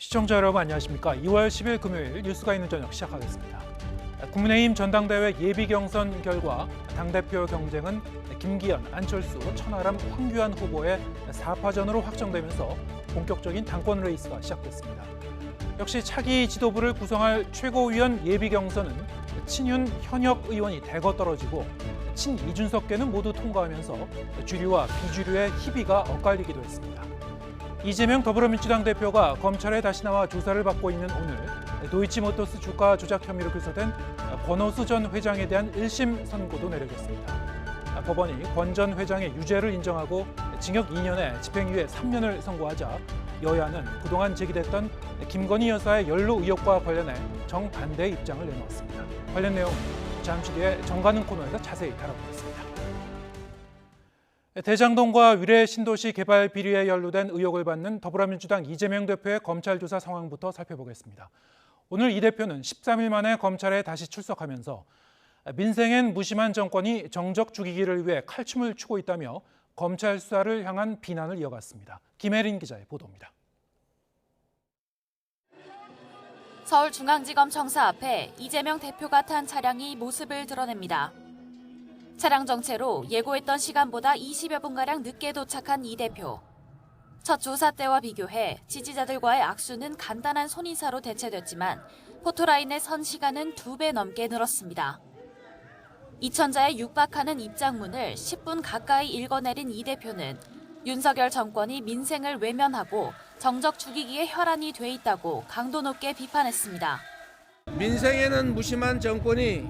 시청자 여러분 안녕하십니까. 2월 10일 금요일 뉴스가 있는 저녁 시작하겠습니다. 국민의힘 전당대회 예비경선 결과 당대표 경쟁은 김기현, 안철수, 천하람, 황교안 후보의 4파전으로 확정되면서 본격적인 당권 레이스가 시작됐습니다. 역시 차기 지도부를 구성할 최고위원 예비경선은 친윤 현역 의원이 대거 떨어지고 친 이준석계는 모두 통과하면서 주류와 비주류의 희비가 엇갈리기도 했습니다. 이재명 더불어민주당 대표가 검찰에 다시 나와 조사를 받고 있는 오늘 도이치모터스 주가 조작 혐의로 기소된 권오수 전 회장에 대한 1심 선고도 내려졌습니다. 법원이 권 전 회장의 유죄를 인정하고 징역 2년에 집행유예 3년을 선고하자 여야는 그동안 제기됐던 김건희 여사의 연루 의혹과 관련해 정반대의 입장을 내놓았습니다. 관련 내용 잠시 뒤에 정가는 코너에서 자세히 다뤄보겠습니다. 대장동과 위례 신도시 개발 비리에 연루된 의혹을 받는 더불어민주당 이재명 대표의 검찰 조사 상황부터 살펴보겠습니다. 오늘 이 대표는 13일 만에 검찰에 다시 출석하면서 민생엔 무심한 정권이 정적 죽이기를 위해 칼춤을 추고 있다며 검찰 수사를 향한 비난을 이어갔습니다. 김혜린 기자의 보도입니다. 서울중앙지검 청사 앞에 이재명 대표가 탄 차량이 모습을 드러냅니다. 차량 정체로 예고했던 시간보다 20여 분가량 늦게 도착한 이 대표. 첫 조사 때와 비교해 지지자들과의 악수는 간단한 손인사로 대체됐지만 포토라인에 선 시간은 2배 넘게 늘었습니다. 2,000자에 육박하는 입장문을 10분 가까이 읽어내린 이 대표는 윤석열 정권이 민생을 외면하고 정적 죽이기에 혈안이 돼 있다고 강도 높게 비판했습니다. 민생에는 무심한 정권이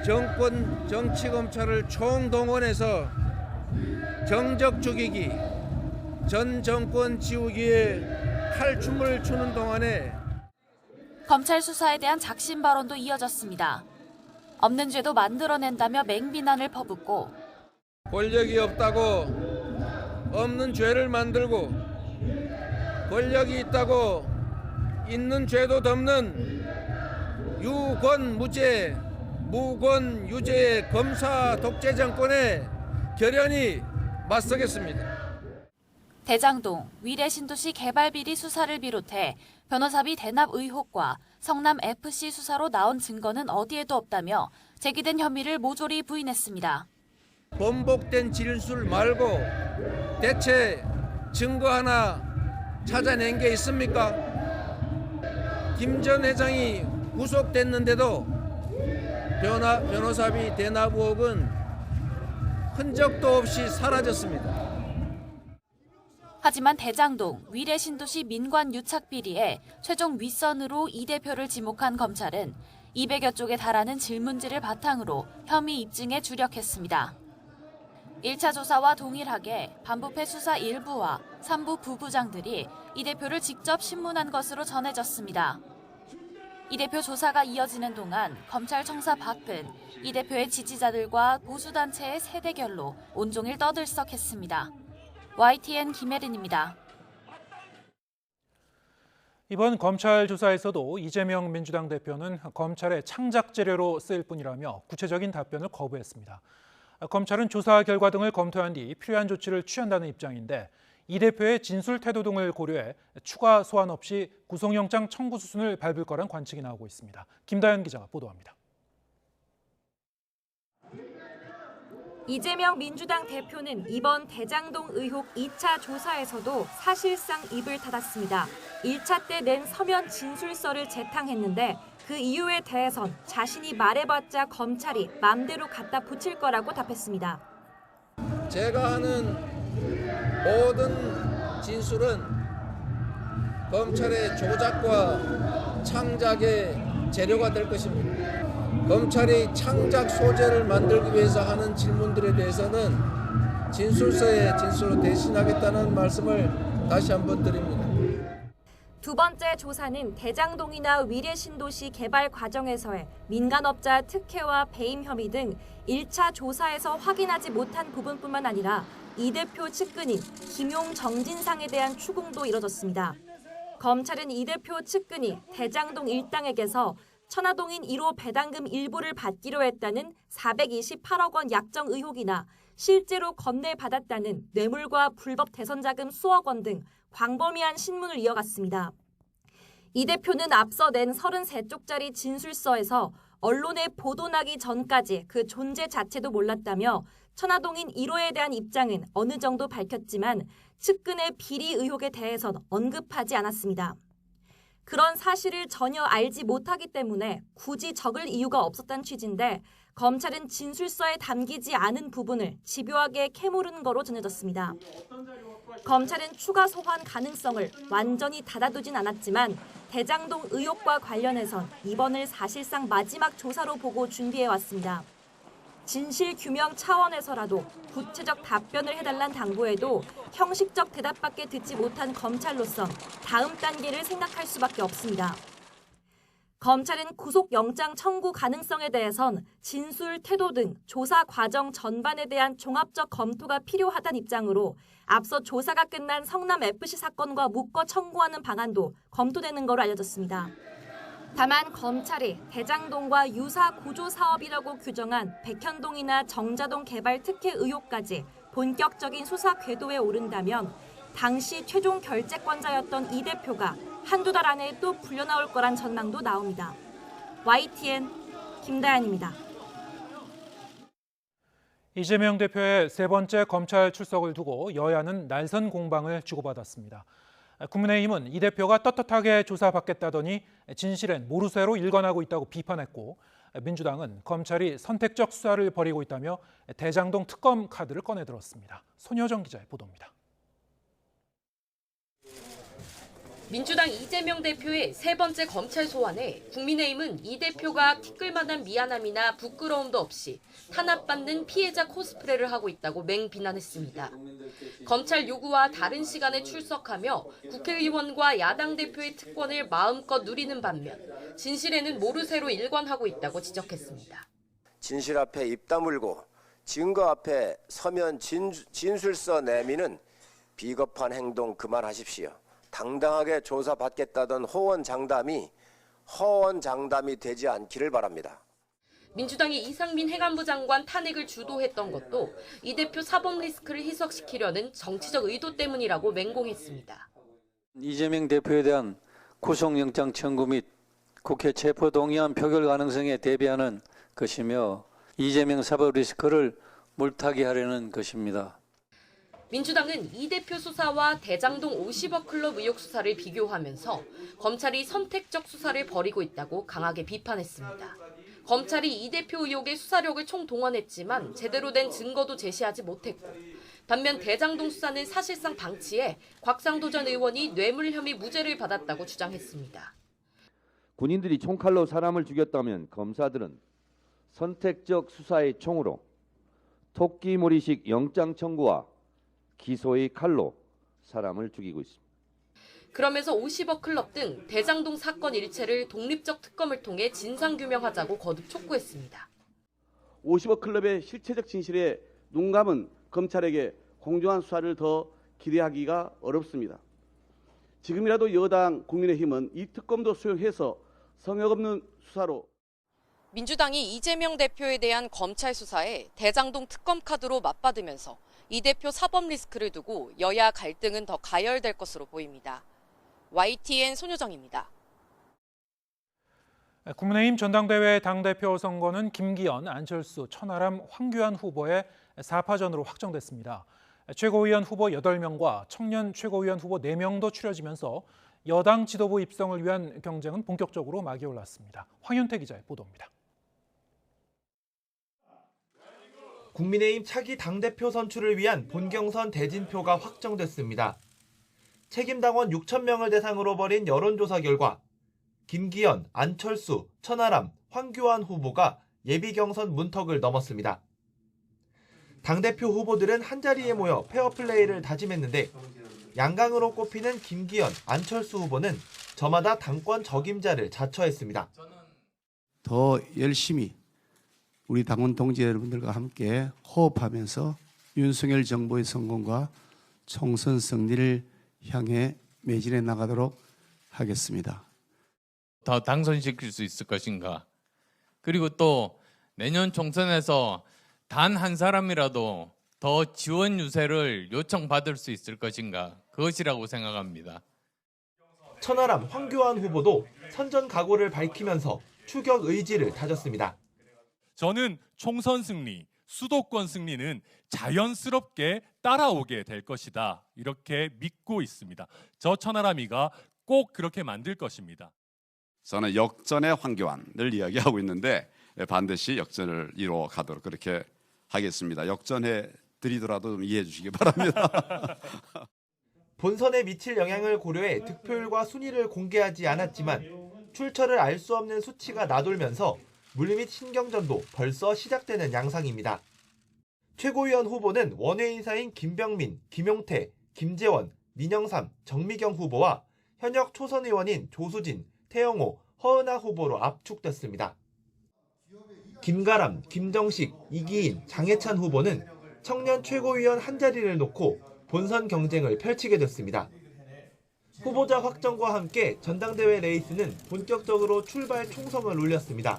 정권 정치검찰을 총동원해서 정적 죽이기, 전 정권 지우기에 칼춤을 추는 동안에 검찰 수사에 대한 작심 발언도 이어졌습니다. 없는 죄도 만들어낸다며 맹비난을 퍼붓고 권력이 없다고 없는 죄를 만들고 권력이 있다고 있는 죄도 덮는 유권무죄, 무권유죄의 검사 독재 정권에 결연히 맞서겠습니다. 대장동, 위례 신도시 개발 비리 수사를 비롯해 변호사비 대납 의혹과 성남 FC 수사로 나온 증거는 어디에도 없다며 제기된 혐의를 모조리 부인했습니다. 번복된 진술 말고 대체 증거 하나 찾아낸 게 있습니까? 김 전 회장이 구속됐는데도 변호사비 대납 의혹은 흔적도 없이 사라졌습니다. 하지만 대장동, 위례 신도시 민관 유착 비리에 최종 윗선으로 이 대표를 지목한 검찰은 200여 쪽에 달하는 질문지를 바탕으로 혐의 입증에 주력했습니다. 1차 조사와 동일하게 반부패 수사 1부와 3부 부부장들이 이 대표를 직접 신문한 것으로 전해졌습니다. 이 대표 조사가 이어지는 동안 검찰 청사 밖은 이 대표의 지지자들과 보수단체의 세대결로 온종일 떠들썩했습니다. YTN 김혜린입니다. 이번 검찰 조사에서도 이재명 민주당 대표는 검찰의 창작 재료로 쓰일 뿐이라며 구체적인 답변을 거부했습니다. 검찰은 조사 결과 등을 검토한 뒤 필요한 조치를 취한다는 입장인데 이 대표의 진술 태도 등을 고려해 추가 소환 없이 구속영장 청구 수순을 밟을 거란 관측이 나오고 있습니다. 김다연 기자가 보도합니다. 이재명 민주당 대표는 이번 대장동 의혹 2차 조사에서도 사실상 입을 닫았습니다. 1차 때 낸 서면 진술서를 재탕했는데 그 이유에 대해선 자신이 말해봤자 검찰이 맘대로 갖다 붙일 거라고 답했습니다. 제가 하는 모든 진술은 검찰의 조작과 창작의 재료가 될 것입니다. 검찰이 창작 소재를 만들기 위해서 하는 질문들에 대해서는 진술서에 진술로 대신하겠다는 말씀을 다시 한번 드립니다. 두 번째 조사는 대장동이나 위례 신도시 개발 과정에서의 민간업자 특혜와 배임 혐의 등 1차 조사에서 확인하지 못한 부분뿐만 아니라 이 대표 측근인 김용 정진상에 대한 추궁도 이뤄졌습니다. 검찰은 이 대표 측근이 대장동 일당에게서 천화동인 1호 배당금 일부를 받기로 했다는 428억 원 약정 의혹이나 실제로 건네받았다는 뇌물과 불법 대선자금 수억 원 등 광범위한 신문을 이어갔습니다. 이 대표는 앞서 낸 33쪽짜리 진술서에서 언론에 보도나기 전까지 그 존재 자체도 몰랐다며 천화동인 1호에 대한 입장은 어느 정도 밝혔지만 측근의 비리 의혹에 대해선 언급하지 않았습니다. 그런 사실을 전혀 알지 못하기 때문에 굳이 적을 이유가 없었다는 취지인데 검찰은 진술서에 담기지 않은 부분을 집요하게 캐물은 거로 전해졌습니다. 검찰은 추가 소환 가능성을 완전히 닫아두진 않았지만 대장동 의혹과 관련해선 이번을 사실상 마지막 조사로 보고 준비해왔습니다. 진실 규명 차원에서라도 구체적 답변을 해달란 당부에도 형식적 대답밖에 듣지 못한 검찰로선 다음 단계를 생각할 수밖에 없습니다. 검찰은 구속영장 청구 가능성에 대해선 진술, 태도 등 조사 과정 전반에 대한 종합적 검토가 필요하다는 입장으로 앞서 조사가 끝난 성남FC 사건과 묶어 청구하는 방안도 검토되는 것으로 알려졌습니다. 다만 검찰이 대장동과 유사 구조 사업이라고 규정한 백현동이나 정자동 개발 특혜 의혹까지 본격적인 수사 궤도에 오른다면 당시 최종 결재권자였던 이 대표가 한두 달 안에 또 풀려나올 거란 전망도 나옵니다. YTN 김다연입니다. 이재명 대표의 세 번째 검찰 출석을 두고 여야는 날선 공방을 주고받았습니다. 국민의힘은 이 대표가 떳떳하게 조사받겠다더니 진실엔 모르쇠로 일관하고 있다고 비판했고, 민주당은 검찰이 선택적 수사를 벌이고 있다며 대장동 특검 카드를 꺼내들었습니다. 손여정 기자의 보도입니다. 민주당 이재명 대표의 세 번째 검찰 소환에 국민의힘은 이 대표가 티끌만한 미안함이나 부끄러움도 없이 탄압받는 피해자 코스프레를 하고 있다고 맹비난했습니다. 검찰 요구와 다른 시간에 출석하며 국회의원과 야당 대표의 특권을 마음껏 누리는 반면 진실에는 모르쇠로 일관하고 있다고 지적했습니다. 진실 앞에 입 다물고 증거 앞에 서면 진술서 내미는 비겁한 행동 그만하십시오. 당당하게 조사받겠다던 호언장담이 허언장담이 되지 않기를 바랍니다. 민주당이 이상민 행안부 장관 탄핵을 주도했던 것도 이 대표 사법 리스크를 희석시키려는 정치적 의도 때문이라고 맹공했습니다. 이재명 대표에 대한 구속영장 청구 및 국회 체포동의안 표결 가능성에 대비하는 것이며 이재명 사법 리스크를 물타기 하려는 것입니다. 민주당은 이 대표 수사와 대장동 50억 클럽 의혹 수사를 비교하면서 검찰이 선택적 수사를 벌이고 있다고 강하게 비판했습니다. 검찰이 이 대표 의혹의 수사력을 총동원했지만 제대로 된 증거도 제시하지 못했고, 반면 대장동 수사는 사실상 방치해 곽상도 전 의원이 뇌물 혐의 무죄를 받았다고 주장했습니다. 군인들이 총칼로 사람을 죽였다면 검사들은 선택적 수사의 총으로 토끼몰이식 영장 청구와 기소의 칼로 사람을 죽이고 있습니다. 그러면서 50억 클럽 등 대장동 사건 일체를 독립적 특검을 통해 진상규명하자고 거듭 촉구했습니다. 50억 클럽의 실체적 진실에 눈 감은 검찰에게 공정한 수사를 더 기대하기가 어렵습니다. 지금이라도 여당 국민의힘은 이 특검도 수용해서 성역 없는 수사로. 민주당이 이재명 대표에 대한 검찰 수사에 대장동 특검 카드로 맞받으면서 이 대표 사법 리스크를 두고 여야 갈등은 더 가열될 것으로 보입니다. YTN 손효정입니다. 국민의힘 전당대회 당대표 선거는 김기현, 안철수, 천하람, 황교안 후보의 4파전으로 확정됐습니다. 최고위원 후보 8명과 청년 최고위원 후보 4명도 추려지면서 여당 지도부 입성을 위한 경쟁은 본격적으로 막이 올랐습니다. 황윤태 기자의 보도입니다. 국민의힘 차기 당대표 선출을 위한 본경선 대진표가 확정됐습니다. 책임당원 6,000명을 대상으로 벌인 여론조사 결과 김기현, 안철수, 천하람, 황교안 후보가 예비경선 문턱을 넘었습니다. 당대표 후보들은 한자리에 모여 페어플레이를 다짐했는데 양강으로 꼽히는 김기현, 안철수 후보는 저마다 당권 적임자를 자처했습니다. 더 열심히 우리 당원 동지 여러분들과 함께 호흡하면서 윤석열 정부의 성공과 총선 승리를 향해 매진해 나가도록 하겠습니다. 더 당선시킬 수 있을 것인가? 그리고 또 내년 총선에서 단 한 사람이라도 더 지원 유세를 요청받을 수 있을 것인가? 그것이라고 생각합니다. 천하람 황교안 후보도 선전 각오를 밝히면서 추격 의지를 다졌습니다. 저는 총선 승리, 수도권 승리는 자연스럽게 따라오게 될 것이다. 이렇게 믿고 있습니다. 저 천하람이가 꼭 그렇게 만들 것입니다. 저는 역전의 황교안을 이야기하고 있는데 반드시 역전을 이루어 가도록 그렇게 하겠습니다. 역전해 드리더라도 좀 이해해 주시기 바랍니다. 본선에 미칠 영향을 고려해 득표율과 순위를 공개하지 않았지만 출처를 알 수 없는 수치가 나돌면서 물밑 신경전도 벌써 시작되는 양상입니다. 최고위원 후보는 원외 인사인 김병민, 김용태, 김재원, 민영삼, 정미경 후보와 현역 초선 의원인 조수진, 태영호, 허은하 후보로 압축됐습니다. 김가람, 김정식, 이기인, 장해찬 후보는 청년 최고위원 한 자리를 놓고 본선 경쟁을 펼치게 됐습니다. 후보자 확정과 함께 전당대회 레이스는 본격적으로 출발 총성을 울렸습니다.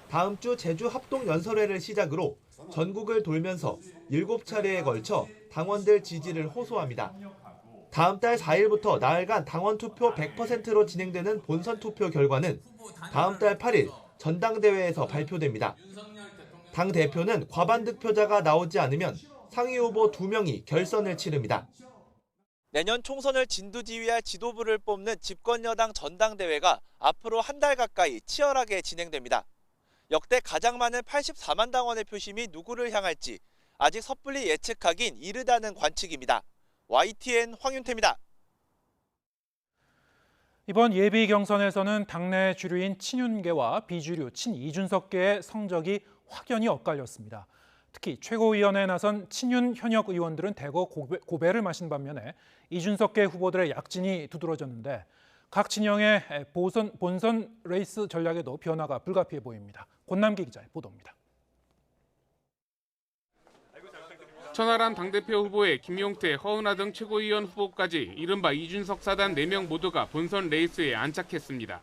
다음 주 제주 합동연설회를 시작으로 전국을 돌면서 7차례에 걸쳐 당원들 지지를 호소합니다. 다음 달 4일부터 나흘간 당원 투표 100%로 진행되는 본선 투표 결과는 다음 달 8일 전당대회에서 발표됩니다. 당 대표는 과반 득표자가 나오지 않으면 상위 후보 2명이 결선을 치릅니다. 내년 총선을 진두지휘할 지도부를 뽑는 집권여당 전당대회가 앞으로 한 달 가까이 치열하게 진행됩니다. 역대 가장 많은 84만 당원의 표심이 누구를 향할지 아직 섣불리 예측하긴 이르다는 관측입니다. YTN 황윤태입니다. 이번 예비 경선에서는 당내 주류인 친윤계와 비주류 친이준석계의 성적이 확연히 엇갈렸습니다. 특히 최고위원회에 나선 친윤 현역 의원들은 대거 고배를 마신 반면에 이준석계 후보들의 약진이 두드러졌는데 각 진영의 본선 레이스 전략에도 변화가 불가피해 보입니다. 권남기 기자의 보도입니다. 천하람 당대표 후보에 김용태, 허은하 등 최고위원 후보까지 이른바 이준석 사단 4명 모두가 본선 레이스에 안착했습니다.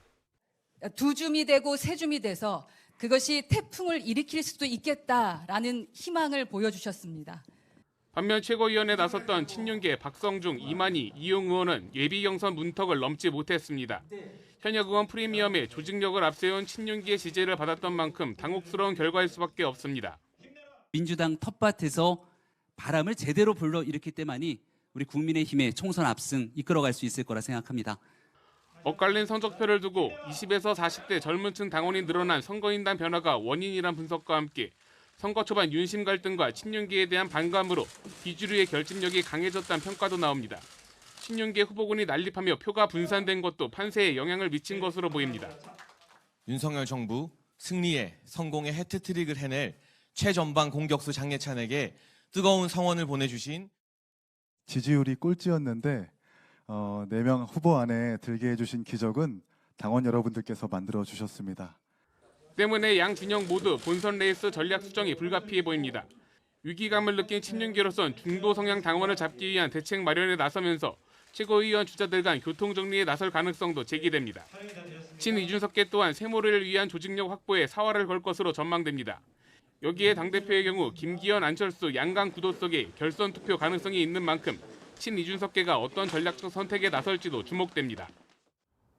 두 줌이 되고 세 줌이 돼서 그것이 태풍을 일으킬 수도 있겠다라는 희망을 보여주셨습니다. 반면 최고위원에 나섰던 친윤계 박성중, 이만희, 이용 의원은 예비 경선 문턱을 넘지 못했습니다. 현역 의원 프리미엄에 조직력을 앞세운 친윤계의 지지를 받았던 만큼 당혹스러운 결과일 수밖에 없습니다. 민주당 텃밭에서 바람을 제대로 불러일으킬 때만이 우리 국민의힘의 총선 압승 이끌어갈 수 있을 거라 생각합니다. 엇갈린 성적표를 두고 20에서 40대 젊은 층 당원이 늘어난 선거인단 변화가 원인이란 분석과 함께 선거 초반 윤심 갈등과 친윤계에 대한 반감으로 비주류의 결집력이 강해졌다는 평가도 나옵니다. 친윤계 후보군이 난립하며 표가 분산된 것도 판세에 영향을 미친 것으로 보입니다. 윤석열 정부 승리에 성공의 해트트릭을 해낼 최전방 공격수 장예찬에게 뜨거운 성원을 보내주신 지지율이 꼴찌였는데 4명 후보 안에 들게 해주신 기적은 당원 여러분들께서 만들어 주셨습니다. 때문에 양 진영 모두 본선 레이스 전략 수정이 불가피해 보입니다. 위기감을 느낀 친윤계로선 중도 성향 당원을 잡기 위한 대책 마련에 나서면서 최고위원 주자들 간 교통정리에 나설 가능성도 제기됩니다. 친 이준석계 또한 세모를 위한 조직력 확보에 사활을 걸 것으로 전망됩니다. 여기에 당대표의 경우 김기현, 안철수, 양강 구도 속에 결선 투표 가능성이 있는 만큼 친 이준석계가 어떤 전략적 선택에 나설지도 주목됩니다.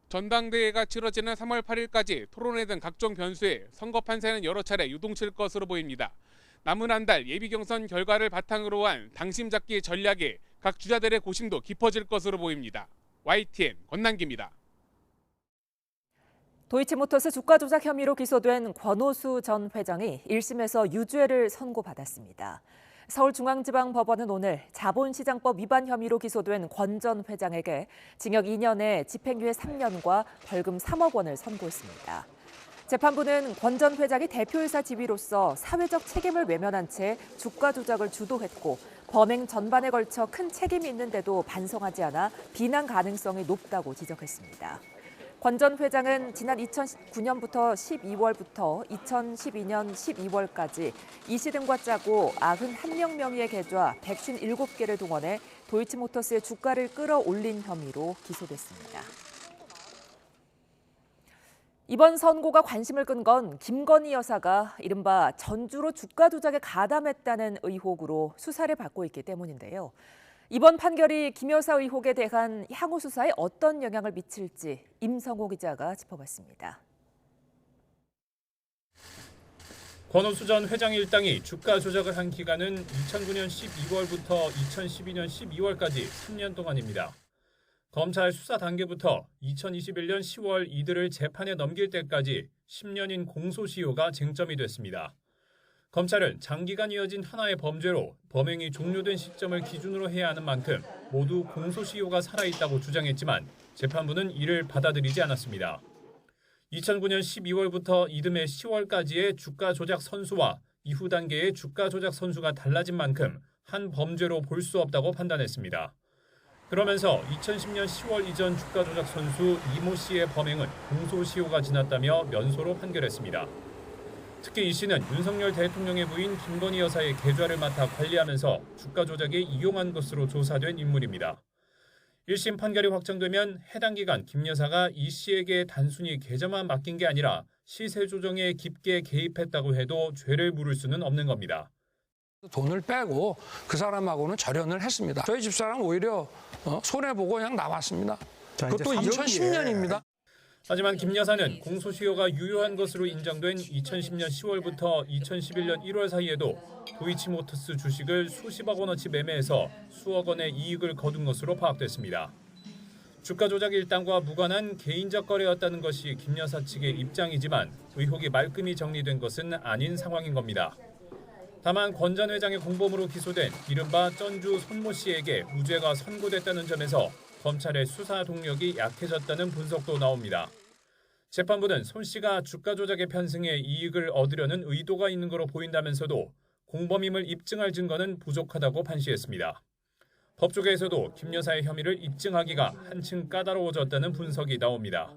전당대회가 치러지는 3월 8일까지 토론회 등 각종 변수에 선거 판세는 여러 차례 유동칠 것으로 보입니다. 남은 한 달 예비 경선 결과를 바탕으로 한 당심 잡기 전략에 각 주자들의 고심도 깊어질 것으로 보입니다. YTN 권남기입니다. 도이치모터스 주가 조작 혐의로 기소된 권오수 전 회장이 1심에서 유죄를 선고받았습니다. 서울중앙지방법원은 오늘 자본시장법 위반 혐의로 기소된 권 전 회장에게 징역 2년에 집행유예 3년과 벌금 3억 원을 선고했습니다. 재판부는 권 전 회장이 대표이사 지위로서 사회적 책임을 외면한 채 주가 조작을 주도했고 범행 전반에 걸쳐 큰 책임이 있는데도 반성하지 않아 비난 가능성이 높다고 지적했습니다. 권 전 회장은 지난 2009년부터 12월부터 2012년 12월까지 이씨 등과 짜고 91명 명의의 계좌 157개를 동원해 도이치모터스의 주가를 끌어올린 혐의로 기소됐습니다. 이번 선고가 관심을 끈 건 김건희 여사가 이른바 전주로 주가 조작에 가담했다는 의혹으로 수사를 받고 있기 때문인데요. 이번 판결이 김 여사 의혹에 대한 향후 수사에 어떤 영향을 미칠지 임성호 기자가 짚어봤습니다. 권오수 전 회장 일당이 주가 조작을 한 기간은 2009년 12월부터 2012년 12월까지 3년 동안입니다. 검찰 수사 단계부터 2021년 10월 이들을 재판에 넘길 때까지 10년인 공소시효가 쟁점이 됐습니다. 검찰은 장기간 이어진 하나의 범죄로 범행이 종료된 시점을 기준으로 해야 하는 만큼 모두 공소시효가 살아있다고 주장했지만 재판부는 이를 받아들이지 않았습니다. 2009년 12월부터 이듬해 10월까지의 주가 조작 선수와 이후 단계의 주가 조작 선수가 달라진 만큼 한 범죄로 볼 수 없다고 판단했습니다. 그러면서 2010년 10월 이전 주가 조작 선수 이모 씨의 범행은 공소시효가 지났다며 면소로 판결했습니다. 특히 이 씨는 윤석열 대통령의 부인 김건희 여사의 계좌를 맡아 관리하면서 주가 조작에 이용한 것으로 조사된 인물입니다. 1심 판결이 확정되면 해당 기간 김 여사가 이 씨에게 단순히 계좌만 맡긴 게 아니라 시세 조정에 깊게 개입했다고 해도 죄를 물을 수는 없는 겁니다. 돈을 빼고 그 사람하고는 절연을 했습니다. 저희 집사람 오히려 손해보고 그냥 나왔습니다. 그것도 2010년입니다. 하지만 김 여사는 공소시효가 유효한 것으로 인정된 2010년 10월부터 2011년 1월 사이에도 도이치모터스 주식을 수십억 원어치 매매해서 수억 원의 이익을 거둔 것으로 파악됐습니다. 주가 조작 일당과 무관한 개인적 거래였다는 것이 김 여사 측의 입장이지만 의혹이 말끔히 정리된 것은 아닌 상황인 겁니다. 다만 권 전 회장의 공범으로 기소된 이른바 전주 손모 씨에게 무죄가 선고됐다는 점에서 검찰의 수사 동력이 약해졌다는 분석도 나옵니다. 재판부는 손 씨가 주가 조작에 편승해 이익을 얻으려는 의도가 있는 것으로 보인다면서도 공범임을 입증할 증거는 부족하다고 판시했습니다. 법조계에서도 김 여사의 혐의를 입증하기가 한층 까다로워졌다는 분석이 나옵니다.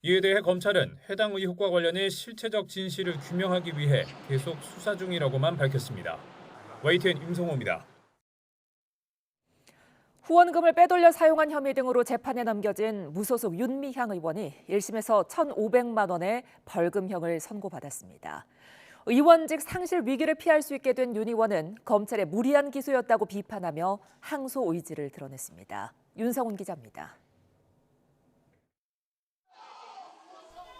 이에 대해 검찰은 해당 의혹과 관련해 실체적 진실을 규명하기 위해 계속 수사 중이라고만 밝혔습니다. YTN 임성호입니다. 후원금을 빼돌려 사용한 혐의 등으로 재판에 넘겨진 무소속 윤미향 의원이 1심에서 1,500만 원의 벌금형을 선고받았습니다. 의원직 상실 위기를 피할 수 있게 된 윤 의원은 검찰의 무리한 기소였다고 비판하며 항소 의지를 드러냈습니다. 윤성훈 기자입니다.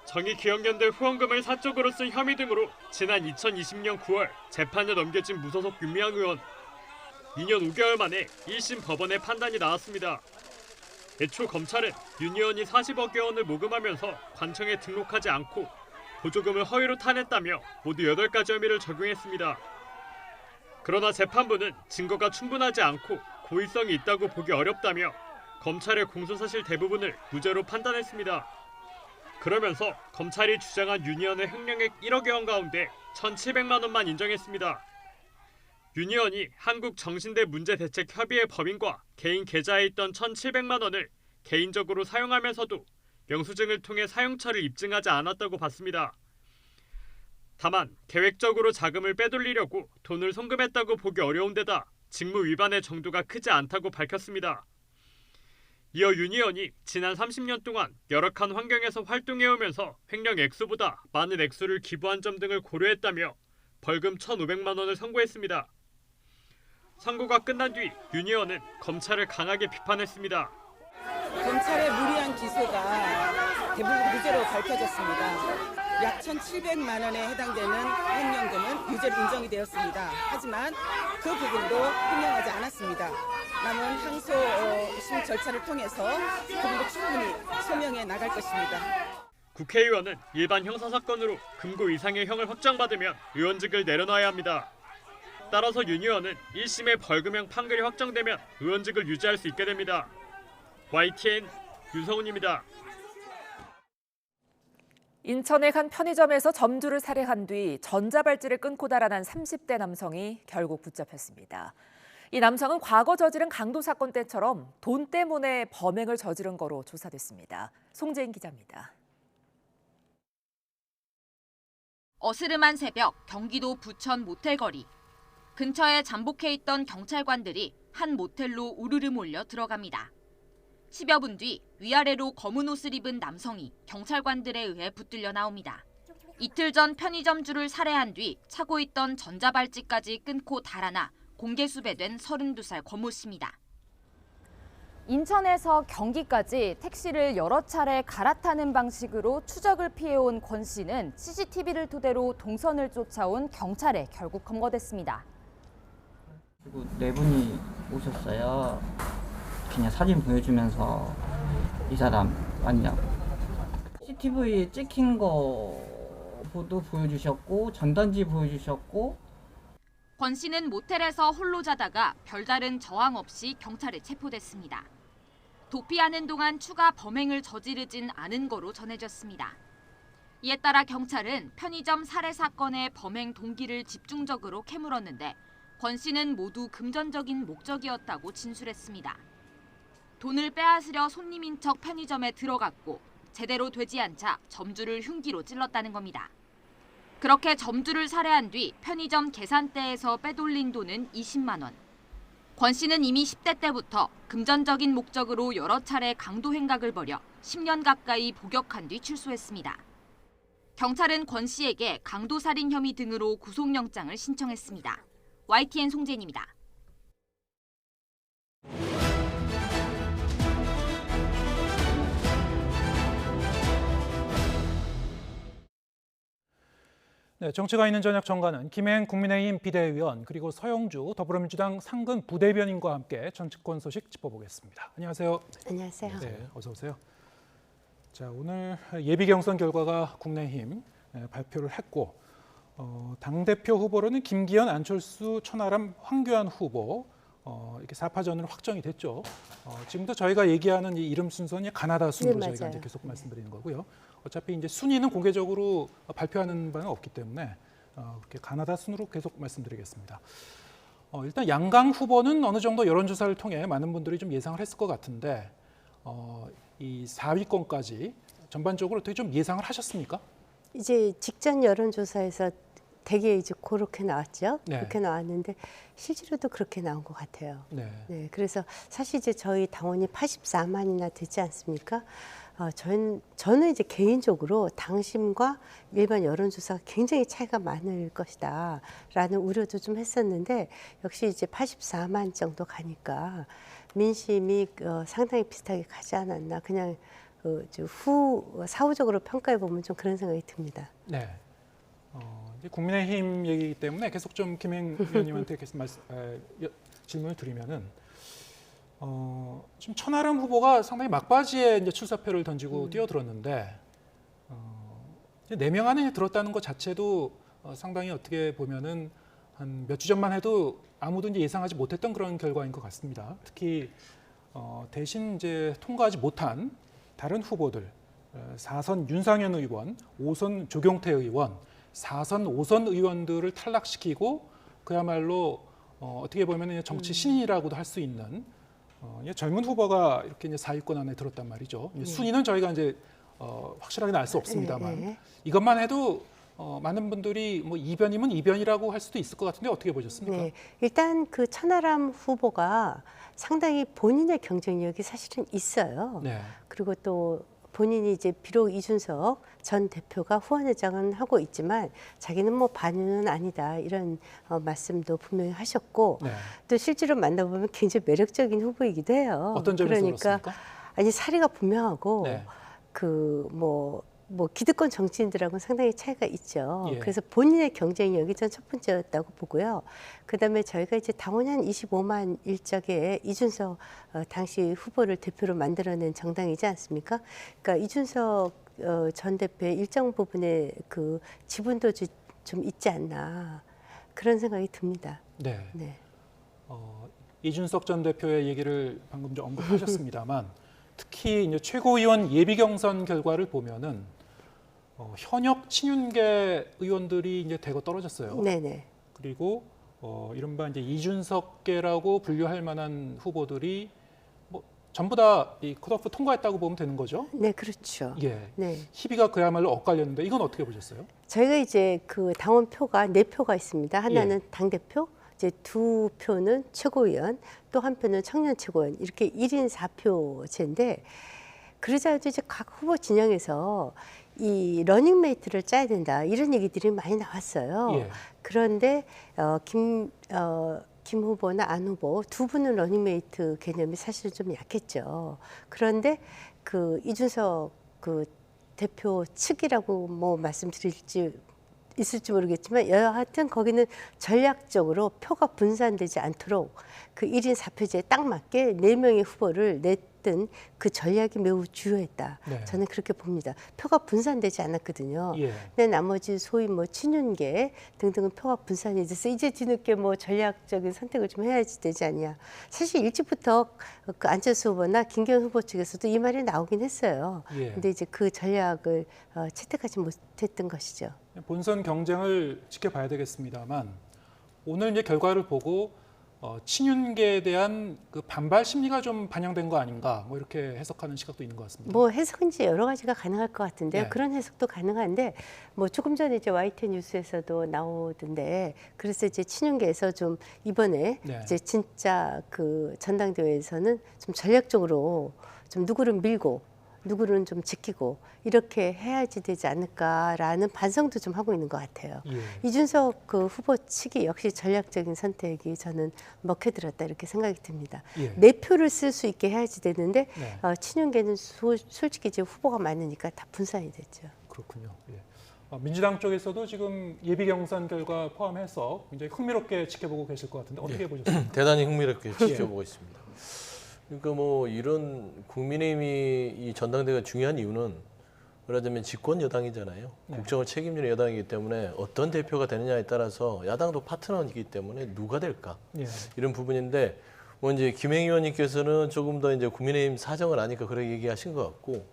정의기억연대 후원금을 사적으로 쓴 혐의 등으로 지난 2020년 9월 재판에 넘겨진 무소속 윤미향 의원. 2년 5개월 만에 1심 법원의 판단이 나왔습니다. 애초 검찰은 윤 의원이 40억여 원을 모금하면서 관청에 등록하지 않고 보조금을 허위로 타냈다며 모두 8가지 혐의를 적용했습니다. 그러나 재판부는 증거가 충분하지 않고 고의성이 있다고 보기 어렵다며 검찰의 공소사실 대부분을 무죄로 판단했습니다. 그러면서 검찰이 주장한 윤 의원의 횡령액 1억여 원 가운데 1,700만 원만 인정했습니다. 윤 의원이 한국정신대문제대책협의회 법인과 개인 계좌에 있던 1,700만 원을 개인적으로 사용하면서도 영수증을 통해 사용처를 입증하지 않았다고 봤습니다. 다만 계획적으로 자금을 빼돌리려고 돈을 송금했다고 보기 어려운 데다 직무 위반의 정도가 크지 않다고 밝혔습니다. 이어 윤 의원이 지난 30년 동안 열악한 환경에서 활동해오면서 횡령 액수보다 많은 액수를 기부한 점 등을 고려했다며 벌금 1,500만 원을 선고했습니다. 선고가 끝난 뒤 윤 의원은 검찰을 강하게 비판했습니다. 검찰의 무리한 기소가 대부분 무죄로 밝혀졌습니다. 약 1,700만 원에 해당되는 횡령금은 유죄로 인정이 되었습니다. 하지만 그 부분도 횡령하지 않았습니다. 남은 항소심 절차를 통해서 그 부분도 충분히 소명해 나갈 것입니다. 국회의원은 일반 형사사건으로 금고 이상의 형을 확정받으면 의원직을 내려놔야 합니다. 따라서 윤 의원은 1심의 벌금형 판결이 확정되면 의원직을 유지할 수 있게 됩니다. YTN 윤성훈입니다. 인천의 한 편의점에서 점주를 살해한 뒤 전자발찌를 끊고 달아난 30대 남성이 결국 붙잡혔습니다. 이 남성은 과거 저지른 강도 사건 때처럼 돈 때문에 범행을 저지른 거로 조사됐습니다. 송재인 기자입니다. 어스름한 새벽 경기도 부천 모텔 거리. 근처에 잠복해 있던 경찰관들이 한 모텔로 우르르 몰려 들어갑니다. 10여 분 뒤 위아래로 검은 옷을 입은 남성이 경찰관들에 의해 붙들려 나옵니다. 이틀 전 편의점주를 살해한 뒤 차고 있던 전자발찌까지 끊고 달아나 공개 수배된 32살 권모 씨입니다. 인천에서 경기까지 택시를 여러 차례 갈아타는 방식으로 추적을 피해온 권 씨는 CCTV를 토대로 동선을 쫓아온 경찰에 결국 검거됐습니다. 그리고 네 분이 오셨어요. 그냥 사진 보여주면서 이 사람 맞냐고. CCTV에 찍힌 거도 보여주셨고 전단지 보여주셨고. 권 씨는 모텔에서 홀로 자다가 별다른 저항 없이 경찰에 체포됐습니다. 도피하는 동안 추가 범행을 저지르진 않은 거로 전해졌습니다. 이에 따라 경찰은 편의점 살해 사건의 범행 동기를 집중적으로 캐물었는데 권 씨는 모두 금전적인 목적이었다고 진술했습니다. 돈을 빼앗으려 손님인 척 편의점에 들어갔고 제대로 되지 않자 점주를 흉기로 찔렀다는 겁니다. 그렇게 점주를 살해한 뒤 편의점 계산대에서 빼돌린 돈은 20만 원. 권 씨는 이미 10대 때부터 금전적인 목적으로 여러 차례 강도 행각을 벌여 10년 가까이 복역한 뒤 출소했습니다. 경찰은 권 씨에게 강도살인 혐의 등으로 구속영장을 신청했습니다. YTN 송재인입니다. 네, 정치가 있는 저녁 정가는 김행 국민의힘 비대위원 그리고 서영주 더불어민주당 상근 부대변인과 함께 정치권 소식 짚어보겠습니다. 안녕하세요. 안녕하세요. 네, 어서 오세요. 자, 오늘 예비 경선 결과가 국민의힘 발표를 했고 당대표 후보로는 김기현, 안철수, 천하람, 황교안 후보 이렇게 4파전으로 확정이 됐죠. 지금도 저희가 얘기하는 이 이름 순서는 가나다 순으로 네, 저희가 이제 계속 말씀드리는 거고요. 어차피 이제 순위는 공개적으로 발표하는 바는 없기 때문에 그렇게 가나다 순으로 계속 말씀드리겠습니다. 일단 양강 후보는 어느 정도 여론조사를 통해 많은 분들이 좀 예상을 했을 것 같은데 이 4위권까지 전반적으로 어떻게 좀 예상을 하셨습니까? 이제 직전 여론조사에서 되게 이제 그렇게 나왔죠. 네. 그렇게 나왔는데 실제로도 그렇게 나온 것 같아요. 네. 네, 그래서 사실 이제 저희 당원이 84만이나 되지 않습니까? 저는 이제 개인적으로 당심과 일반 여론조사가 굉장히 차이가 많을 것이다라는 우려도 좀 했었는데 역시 이제 84만 정도 가니까 민심이 상당히 비슷하게 가지 않았나 그냥 사후적으로 평가해 보면 좀 그런 생각이 듭니다. 네. 이제 국민의힘 얘기이기 때문에 계속 좀 김행 의원님한테 계속 질문을 드리면은. 지금 천하람 후보가 상당히 막바지에 이제 출사표를 던지고 뛰어들었는데 4명 안에 들었다는 것 자체도 상당히 어떻게 보면은 한 몇 주 전만 해도 아무도 이제 예상하지 못했던 그런 결과인 것 같습니다. 특히 대신 이제 통과하지 못한 다른 후보들 4선 윤상현 의원, 5선 조경태 의원, 4선, 5선 의원들을 탈락시키고 그야말로 어떻게 보면 정치 신인이라고도 할 수 있는 젊은 후보가 이렇게 이제 4위권 안에 들었단 말이죠. 순위는 저희가 이제 확실하게 알 수 없습니다만 이것만 해도 많은 분들이 뭐 이변이면 이변이라고 할 수도 있을 것 같은데 어떻게 보셨습니까? 네, 일단 그 천하람 후보가 상당히 본인의 경쟁력이 사실은 있어요. 네. 그리고 또 본인이 이제 비록 이준석 전 대표가 후원회장은 하고 있지만 자기는 뭐 반유는 아니다 이런 말씀도 분명히 하셨고 네. 또 실제로 만나보면 굉장히 매력적인 후보이기도 해요. 어떤 점에서 그러니까 그렇습니까? 아니 사리가 분명하고 네. 뭐 기득권 정치인들하고는 상당히 차이가 있죠. 예. 그래서 본인의 경쟁력이 전 첫 번째였다고 보고요. 그다음에 저희가 이제 당원이 한 25만 일적에 이준석 당시 후보를 대표로 만들어낸 정당이지 않습니까? 그러니까 이준석 전 대표의 일정 부분의 그 지분도 좀 있지 않나 그런 생각이 듭니다. 네. 네. 이준석 전 대표의 얘기를 방금 좀 언급하셨습니다만 특히 이제 최고위원 예비 경선 결과를 보면은 현역 친윤계 의원들이 이제 대거 떨어졌어요. 네네. 그리고 이른바 이제 이준석계라고 분류할 만한 후보들이 뭐 전부 다 이 컷오프 통과했다고 보면 되는 거죠? 네, 그렇죠. 예. 네. 희비가 그야말로 엇갈렸는데 이건 어떻게 보셨어요? 저희가 이제 그 당원 표가 4표가 있습니다. 하나는 예. 당대표, 이제 2표는 최고위원, 또 한 표는 청년 최고위원 이렇게 1인 4표제인데 그러자 이제 각 후보 진영에서 이 러닝메이트를 짜야 된다 이런 얘기들이 많이 나왔어요. 예. 그런데 김 후보나 안 후보 두 분은 러닝메이트 개념이 사실 좀 약했죠. 그런데 그 이준석 그 대표 측이라고 뭐 말씀드릴지 있을지 모르겠지만 여하튼 거기는 전략적으로 표가 분산되지 않도록 그 1인 4표제에 딱 맞게 4명의 후보를 냈던 그 전략이 매우 주요했다. 네. 저는 그렇게 봅니다. 표가 분산되지 않았거든요. 예. 근데 나머지 소위 뭐 친윤계 등등은 표가 분산이 돼서 이제 뒤늦게 뭐 전략적인 선택을 좀 해야지 되지 않냐. 사실 일찍부터 그 안철수 후보나 김기현 후보 측에서도 이 말이 나오긴 했어요. 예. 근데 이제 그 전략을 채택하지 못했던 것이죠. 본선 경쟁을 지켜봐야 되겠습니다만 오늘 이제 결과를 보고 친윤계에 대한 그 반발 심리가 좀 반영된 거 아닌가 뭐 이렇게 해석하는 시각도 있는 것 같습니다. 뭐 해석은 이제 여러 가지가 가능할 것 같은데요. 네. 그런 해석도 가능한데 뭐 조금 전에 이제 YTN 뉴스에서도 나오던데 그래서 이제 친윤계에서 좀 이번에 네. 이제 진짜 그 전당대회에서는 좀 전략적으로 좀 누구를 밀고 누구는 좀 지키고 이렇게 해야지 되지 않을까라는 반성도 좀 하고 있는 것 같아요. 예. 이준석 그 후보 측이 역시 전략적인 선택이 저는 먹혀들었다 이렇게 생각이 듭니다. 예. 내 표를 쓸 수 있게 해야지 되는데 네. 친윤계는 솔직히 이제 후보가 많으니까 다 분산이 됐죠. 그렇군요. 예. 민주당 쪽에서도 지금 예비 경선 결과 포함해서 굉장히 흥미롭게 지켜보고 계실 것 같은데 어떻게 보셨습니까? 대단히 흥미롭게 지켜보고 있습니다. 그러니까 뭐 이런 국민의힘이 이 전당대회가 중요한 이유는 말하자면 집권 여당이잖아요. 네. 국정을 책임지는 여당이기 때문에 어떤 대표가 되느냐에 따라서 야당도 파트너이기 때문에 누가 될까 예. 이런 부분인데 뭐 이제 김행 의원님께서는 조금 더 이제 국민의힘 사정을 아니까 그렇게 얘기하신 것 같고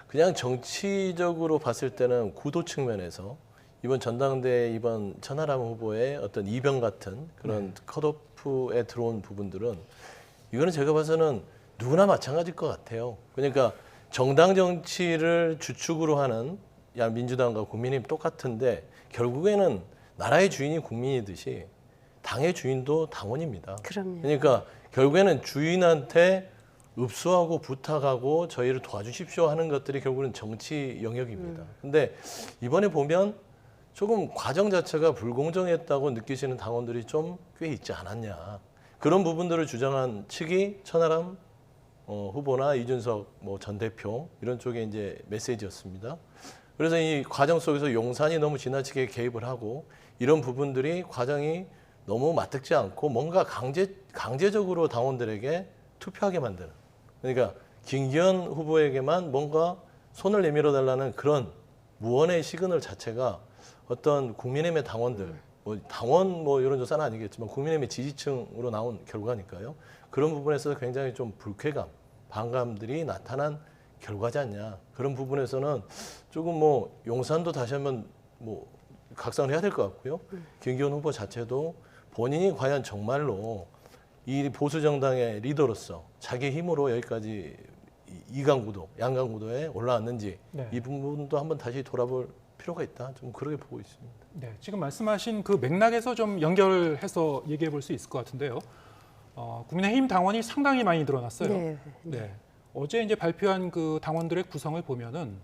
그냥 정치적으로 봤을 때는 구도 측면에서 이번 전당대회 이번 천하람 후보의 어떤 이변 같은 그런 컷오프에 들어온 부분들은 이거는 제가 봐서는 누구나 마찬가지일 것 같아요. 그러니까 정당 정치를 주축으로 하는 민주당과 국민의힘 똑같은데 결국에는 나라의 주인이 국민이듯이 당의 주인도 당원입니다. 그럼요. 그러니까 결국에는 주인한테 읍수하고 부탁하고 저희를 도와주십시오 하는 것들이 결국은 정치 영역입니다. 근데 이번에 보면 조금 과정 자체가 불공정했다고 느끼시는 당원들이 좀 꽤 있지 않았냐. 그런 부분들을 주장한 측이 천하람 후보나 이준석 전 대표 이런 쪽에 이제 메시지였습니다. 그래서 이 과정 속에서 용산이 너무 지나치게 개입을 하고 이런 부분들이 과정이 너무 맞듣지 않고 뭔가 강제적으로 당원들에게 투표하게 만드는 그러니까 김기현 후보에게만 뭔가 손을 내밀어 달라는 그런 무언의 시그널 자체가 어떤 국민의힘의 당원들 당원 이런 조사는 아니겠지만 국민의힘의 지지층으로 나온 결과니까요. 그런 부분에서 굉장히 좀 불쾌감, 반감들이 나타난 결과지 않냐. 그런 부분에서는 조금 용산도 다시 한번 각성을 해야 될 것 같고요. 김기현 후보 자체도 본인이 과연 정말로 이 보수 정당의 리더로서 자기 힘으로 여기까지 이강구도, 양강구도에 올라왔는지 네. 이 부분도 한번 다시 돌아볼 필요가 있다. 좀 그렇게 보고 있습니다. 네, 지금 말씀하신 그 맥락에서 좀 연결해서 얘기해 볼 수 있을 것 같은데요. 국민의힘 당원이 상당히 많이 늘어났어요. 네. 네. 어제 이제 발표한 그 당원들의 구성을 보면은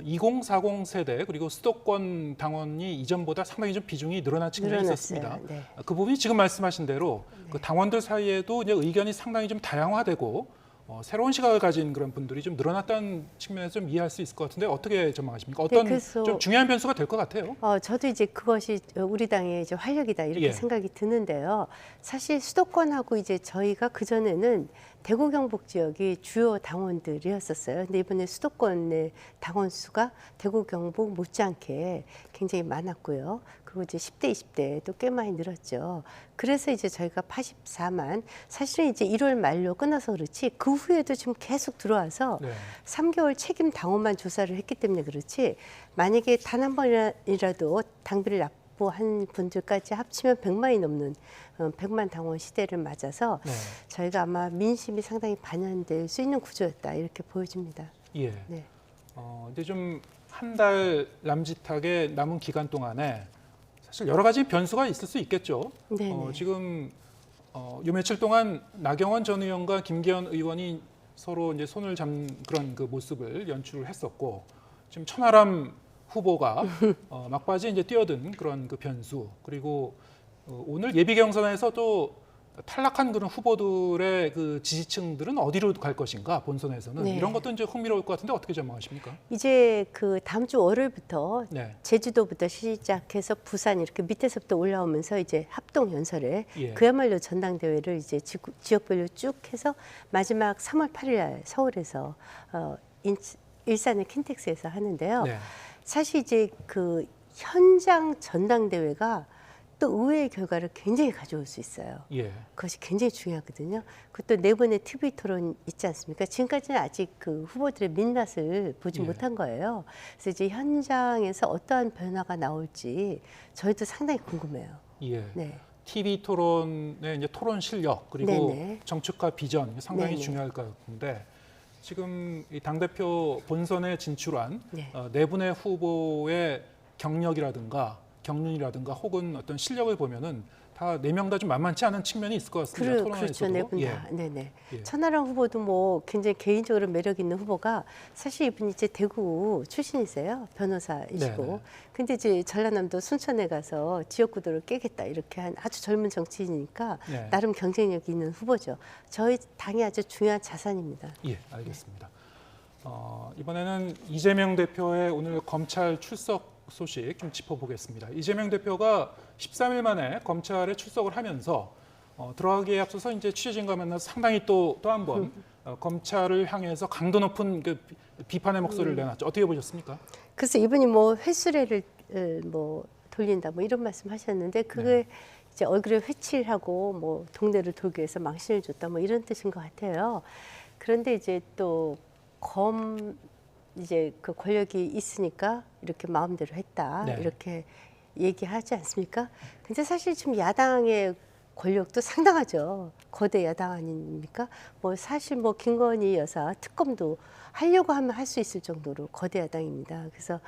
2040 세대 그리고 수도권 당원이 이전보다 상당히 좀 비중이 늘어난 측면이 있었습니다. 네. 그 부분이 지금 말씀하신 대로 그 당원들 사이에도 이제 의견이 상당히 좀 다양화되고 새로운 시각을 가진 그런 분들이 좀 늘어났다는 측면에서 좀 이해할 수 있을 것 같은데 어떻게 전망하십니까? 어떤 네, 좀 중요한 변수가 될 것 같아요? 저도 이제 그것이 우리 당의 이제 활력이다 이렇게 예. 생각이 드는데요. 사실 수도권하고 이제 저희가 그 전에는 대구 경북 지역이 주요 당원들이었었어요. 근데 이번에 수도권의 당원 수가 대구 경북 못지않게 굉장히 많았고요. 그리고 이제 10대, 20대도 꽤 많이 늘었죠. 그래서 이제 저희가 84만 사실은 이제 1월 말로 끝나서 그렇지 그 후에도 지금 계속 들어와서 네. 3개월 책임 당원만 조사를 했기 때문에 그렇지 만약에 단 한 번이라도 당비를 납부한 분들까지 합치면 100만이 넘는 100만 당원 시대를 맞아서 네. 저희가 아마 민심이 상당히 반영될 수 있는 구조였다 이렇게 보여집니다. 예. 네. 이제 좀 한 달 남짓하게 남은 기간 동안에 사실 여러 가지 변수가 있을 수 있겠죠. 네네. 지금 요 며칠 동안 나경원 전 의원과 김기현 의원이 서로 이제 손을 잡는 그런 그 모습을 연출을 했었고 지금 천하람 후보가 막바지에 이제 뛰어든 그런 그 변수 그리고 오늘 예비 경선에서 또 탈락한 그런 후보들의 그 지지층들은 어디로 갈 것인가 본선에서는 네. 이런 것도 이제 흥미로울 것 같은데 어떻게 전망하십니까? 이제 그 다음 주 월요일부터 네. 제주도부터 시작해서 부산 이렇게 밑에서부터 올라오면서 이제 합동 연설에 예. 그야말로 전당대회를 이제 지역별로 쭉 해서 마지막 3월 8일 날 서울에서 일산의 킨텍스에서 하는데요. 네. 사실 이제 그 현장 전당대회가 또 의외의 결과를 굉장히 가져올 수 있어요. 예. 그것이 굉장히 중요하거든요. 그것도 네 번의 TV 토론 있지 않습니까? 지금까지는 아직 그 후보들의 민낯을 보지 예. 못한 거예요. 그래서 이제 현장에서 어떠한 변화가 나올지 저희도 상당히 궁금해요. 예. 네. TV 토론의 이제 토론 실력 그리고 네네. 정책과 비전 상당히 네네. 중요할 것 같은데 지금 이 당대표 본선에 진출한 네. 네 분의 후보의 경력이라든가 경륜이라든가 혹은 어떤 실력을 보면은 다 네 명 다 좀 만만치 않은 측면이 있을 것 같습니다. 토론에서도. 그렇죠. 네 분 예. 다. 네네. 예. 천하람 후보도 뭐 굉장히 개인적으로 매력 있는 후보가 사실 이분이 이제 대구 출신이세요. 변호사이시고. 네네. 근데 이제 전라남도 순천에 가서 지역구도를 깨겠다 이렇게 한 아주 젊은 정치인이니까 네. 나름 경쟁력이 있는 후보죠. 저희 당이 아주 중요한 자산입니다. 예, 알겠습니다. 이번에는 이재명 대표의 오늘 검찰 출석 소식 좀 짚어보겠습니다. 이재명 대표가 13일 만에 검찰에 출석을 하면서 들어가기에 앞서서 이제 취재진과 만나서 상당히 또 한 번 검찰을 향해서 강도 높은 그 비판의 목소리를 내놨죠. 어떻게 보셨습니까? 그래서 이분이 뭐 횟수레를 뭐 돌린다 뭐 이런 말씀하셨는데 그게 이제 얼굴에 회칠하고 뭐 동네를 돌기 위해서 망신을 줬다 뭐 이런 뜻인 것 같아요. 그런데 이제 또 이제 그 권력이 있으니까 이렇게 마음대로 했다 네. 이렇게 얘기하지 않습니까? 근데 사실 지금 야당의 권력도 상당하죠. 거대 야당 아닙니까? 뭐 사실 뭐 김건희 여사 특검도 하려고 하면 할 수 있을 정도로 거대 야당입니다. 그래서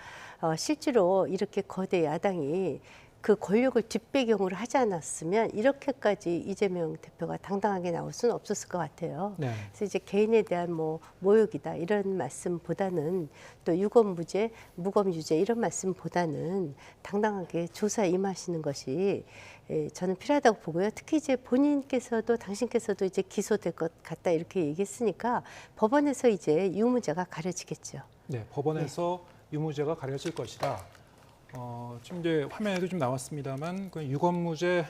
실제로 이렇게 거대 야당이 그 권력을 뒷배경으로 하지 않았으면 이렇게까지 이재명 대표가 당당하게 나올 수는 없었을 것 같아요. 네. 그래서 이제 개인에 대한 뭐 모욕이다 이런 말씀보다는 또 유검무죄, 무검유죄 이런 말씀보다는 당당하게 조사에 임하시는 것이 저는 필요하다고 보고요. 특히 이제 본인께서도 당신께서도 이제 기소될 것 같다 이렇게 얘기했으니까 법원에서 이제 유무죄가 가려지겠죠. 네, 법원에서 유무죄가 가려질 것이다. 지금 이제 화면에도 좀 나왔습니다만 그 유검무죄,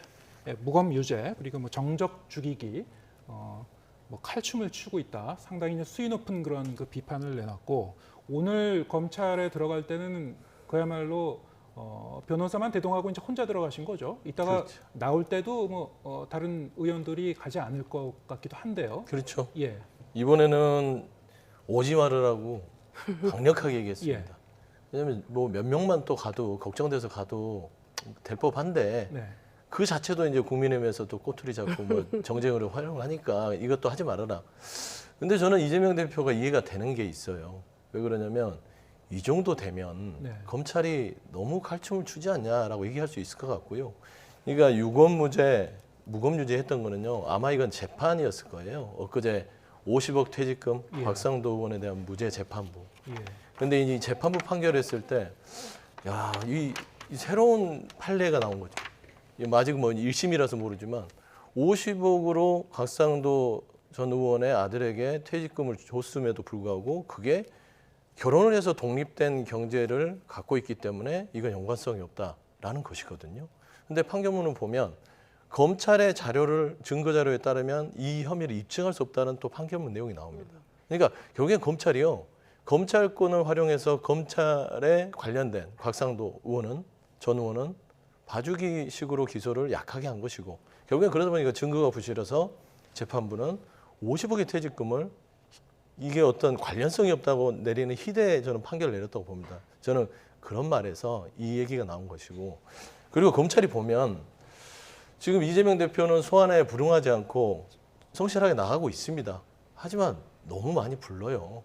무검유죄 그리고 뭐 정적 죽이기, 뭐 칼춤을 추고 있다. 상당히 이제 수위 높은 그런 그 비판을 내놨고 오늘 검찰에 들어갈 때는 그야말로 변호사만 대동하고 이제 혼자 들어가신 거죠. 이따가 그렇죠. 나올 때도 뭐 다른 의원들이 가지 않을 것 같기도 한데요. 그렇죠. 예. 이번에는 오지 말으라고 강력하게 얘기했습니다. 예. 왜냐하면 뭐 몇 명만 또 가도 걱정돼서 가도 될 법한데 네. 그 자체도 이제 국민의힘에서 또 꼬투리 잡고 뭐 정쟁으로 활용을 하니까 이것도 하지 말아라. 근데 저는 이재명 대표가 이해가 되는 게 있어요. 왜 그러냐면 이 정도 되면 네. 검찰이 너무 칼춤을 추지 않냐라고 얘기할 수 있을 것 같고요. 그러니까 유검무죄, 무검유죄 했던 거는요. 아마 이건 재판이었을 거예요. 엊그제 50억 퇴직금 예. 박상도 의원에 대한 무죄 재판부. 예. 근데 이 재판부 판결했을 때, 야, 이 새로운 판례가 나온 거죠. 아직 뭐 1심이라서 모르지만 50억으로 박상도 전 의원의 아들에게 퇴직금을 줬음에도 불구하고 그게 결혼을 해서 독립된 경제를 갖고 있기 때문에 이건 연관성이 없다라는 것이거든요. 근데 판결문을 보면 검찰의 증거 자료에 따르면 이 혐의를 입증할 수 없다는 또 판결문 내용이 나옵니다. 그러니까 결국엔 검찰이요. 검찰권을 활용해서 검찰에 관련된 박상도 전 의원은 봐주기식으로 기소를 약하게 한 것이고 결국엔 그러다 보니까 증거가 부실해서 재판부는 50억의 퇴직금을 이게 어떤 관련성이 없다고 내리는 희대의 저는 판결을 내렸다고 봅니다. 저는 그런 말에서 이 얘기가 나온 것이고 그리고 검찰이 보면 지금 이재명 대표는 소환에 불응하지 않고 성실하게 나가고 있습니다. 하지만 너무 많이 불러요.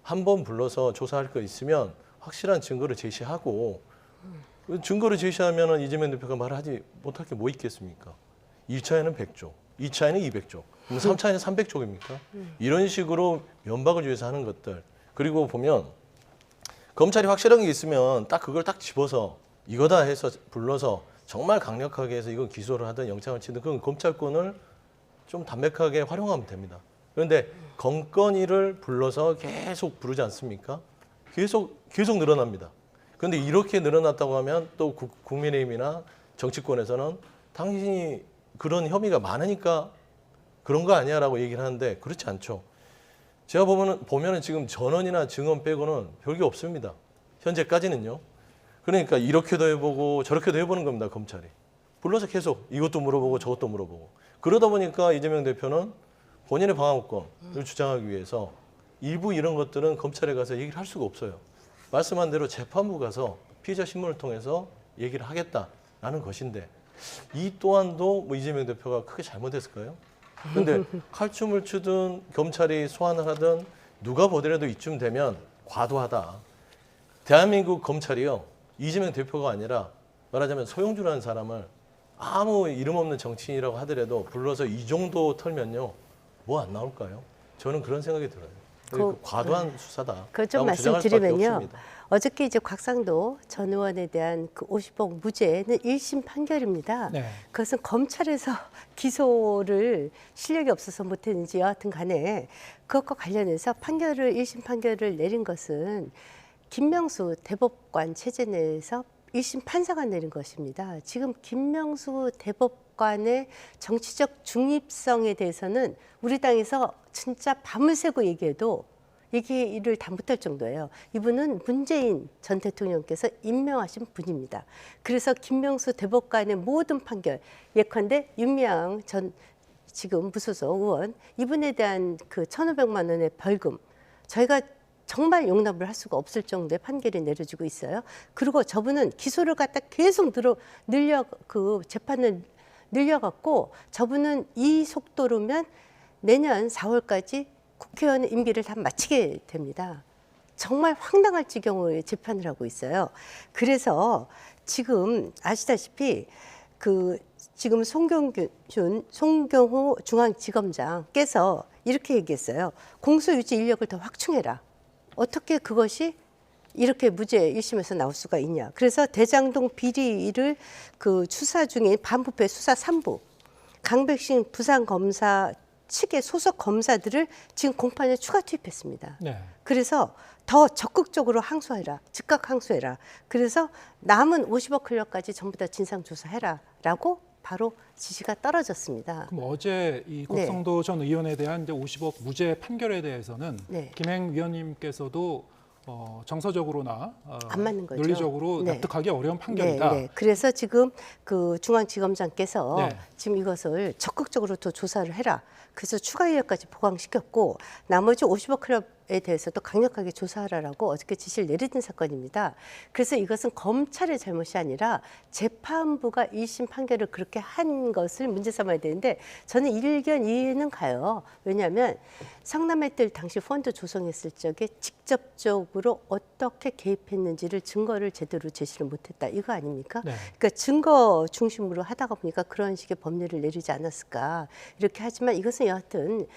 한 번 불러서 조사할 거 있으면 확실한 증거를 제시하고 증거를 제시하면 이재명 대표가 말하지 못할 게 뭐 있겠습니까? 1차에는 100조, 2차에는 200조, 3차에는 300조입니까? 이런 식으로 면박을 위해서 하는 것들. 그리고 보면 검찰이 확실한 게 있으면 딱 그걸 딱 집어서 이거다 해서 불러서 정말 강력하게 해서 이건 기소를 하든 영장을 치든 그건 검찰권을 좀 담백하게 활용하면 됩니다. 그런데 건건이를 불러서 계속 부르지 않습니까? 계속 늘어납니다. 그런데 이렇게 늘어났다고 하면 또 국민의힘이나 정치권에서는 당신이 그런 혐의가 많으니까 그런 거 아니야라고 얘기를 하는데 그렇지 않죠. 제가 보면은 지금 전원이나 증언 빼고는 별게 없습니다. 현재까지는요. 그러니까 이렇게도 해보고 저렇게도 해보는 겁니다. 검찰이. 불러서 계속 이것도 물어보고 저것도 물어보고. 그러다 보니까 이재명 대표는 본인의 방어권을 주장하기 위해서 일부 이런 것들은 검찰에 가서 얘기를 할 수가 없어요. 말씀한 대로 재판부 가서 피의자 신문을 통해서 얘기를 하겠다라는 것인데 이 또한도 뭐 이재명 대표가 크게 잘못했을까요? 근데 칼춤을 추든 검찰이 소환을 하든 누가 보더라도 이쯤 되면 과도하다. 대한민국 검찰이요. 이재명 대표가 아니라 말하자면 소용주라는 사람을 아무 이름 없는 정치인이라고 하더라도 불러서 이 정도 털면요. 뭐 안 나올까요? 저는 그런 생각이 들어요. 과도한 수사다. 그걸 좀 말씀드리면요. 어저께 이제 곽상도 전 의원에 대한 그 50억 무죄는 1심 판결입니다. 네. 그것은 검찰에서 기소를 실력이 없어서 못했는지 여하튼 간에 그것과 관련해서 1심 판결을 내린 것은 김명수 대법관 체제 내에서 1심 판사가 내린 것입니다. 지금 김명수 대법관의 정치적 중립성에 대해서는 우리 당에서 진짜 밤을 새고 얘기해도 얘기를 다 못할 정도예요. 이분은 문재인 전 대통령께서 임명하신 분입니다. 그래서 김명수 대법관의 모든 판결, 예컨대 윤미향 전 지금 무소속 의원 이분에 대한 그 1,500만 원의 벌금 저희가 정말 용납을 할 수가 없을 정도의 판결이 내려지고 있어요. 그리고 저분은 기소를 갖다 계속 재판을 늘려갖고 저분은 이 속도로면 내년 4월까지 국회의원 임기를 다 마치게 됩니다. 정말 황당할 지경의 재판을 하고 있어요. 그래서 지금 아시다시피 지금 송경호 중앙지검장께서 이렇게 얘기했어요. 공소유지 인력을 더 확충해라. 어떻게 그것이 이렇게 무죄 1심에서 나올 수가 있냐. 그래서 대장동 비리를 수사 중인 반부패 수사 3부, 강백신 부산검사 측의 소속 검사들을 지금 공판에 추가 투입했습니다. 네. 그래서 더 적극적으로 항소해라. 즉각 항소해라. 그래서 남은 50억 클럽까지 전부 다 진상조사해라라고 바로 지시가 떨어졌습니다. 그럼 어제 이 곽상도 전 의원에 대한 이제 50억 무죄 판결에 대해서는 김행 위원님께서도 정서적으로나 안 맞는 거죠. 논리적으로 납득하기 어려운 판결이다. 그래서 지금 중앙지검장께서 지금 이것을 적극적으로 더 조사를 해라. 그래서 추가 인력까지 보강시켰고 나머지 50억 클럽에 대해서도 강력하게 조사하라고 어저께 지시를 내리는 사건입니다. 그래서 이것은 검찰의 잘못이 아니라 재판부가 1심 판결을 그렇게 한 것을 문제 삼아야 되는데 저는 일견 이해는 가요. 왜냐하면 성남의뜰 당시 펀드 조성했을 적에 직접적으로 어떻게 개입했는지를 증거를 제대로 제시를 못했다. 이거 아닙니까? 그러니까 증거 중심으로 하다가 보니까 그런 식의 법률을 내리지 않았을까. 이렇게 하지만 이것은 여하튼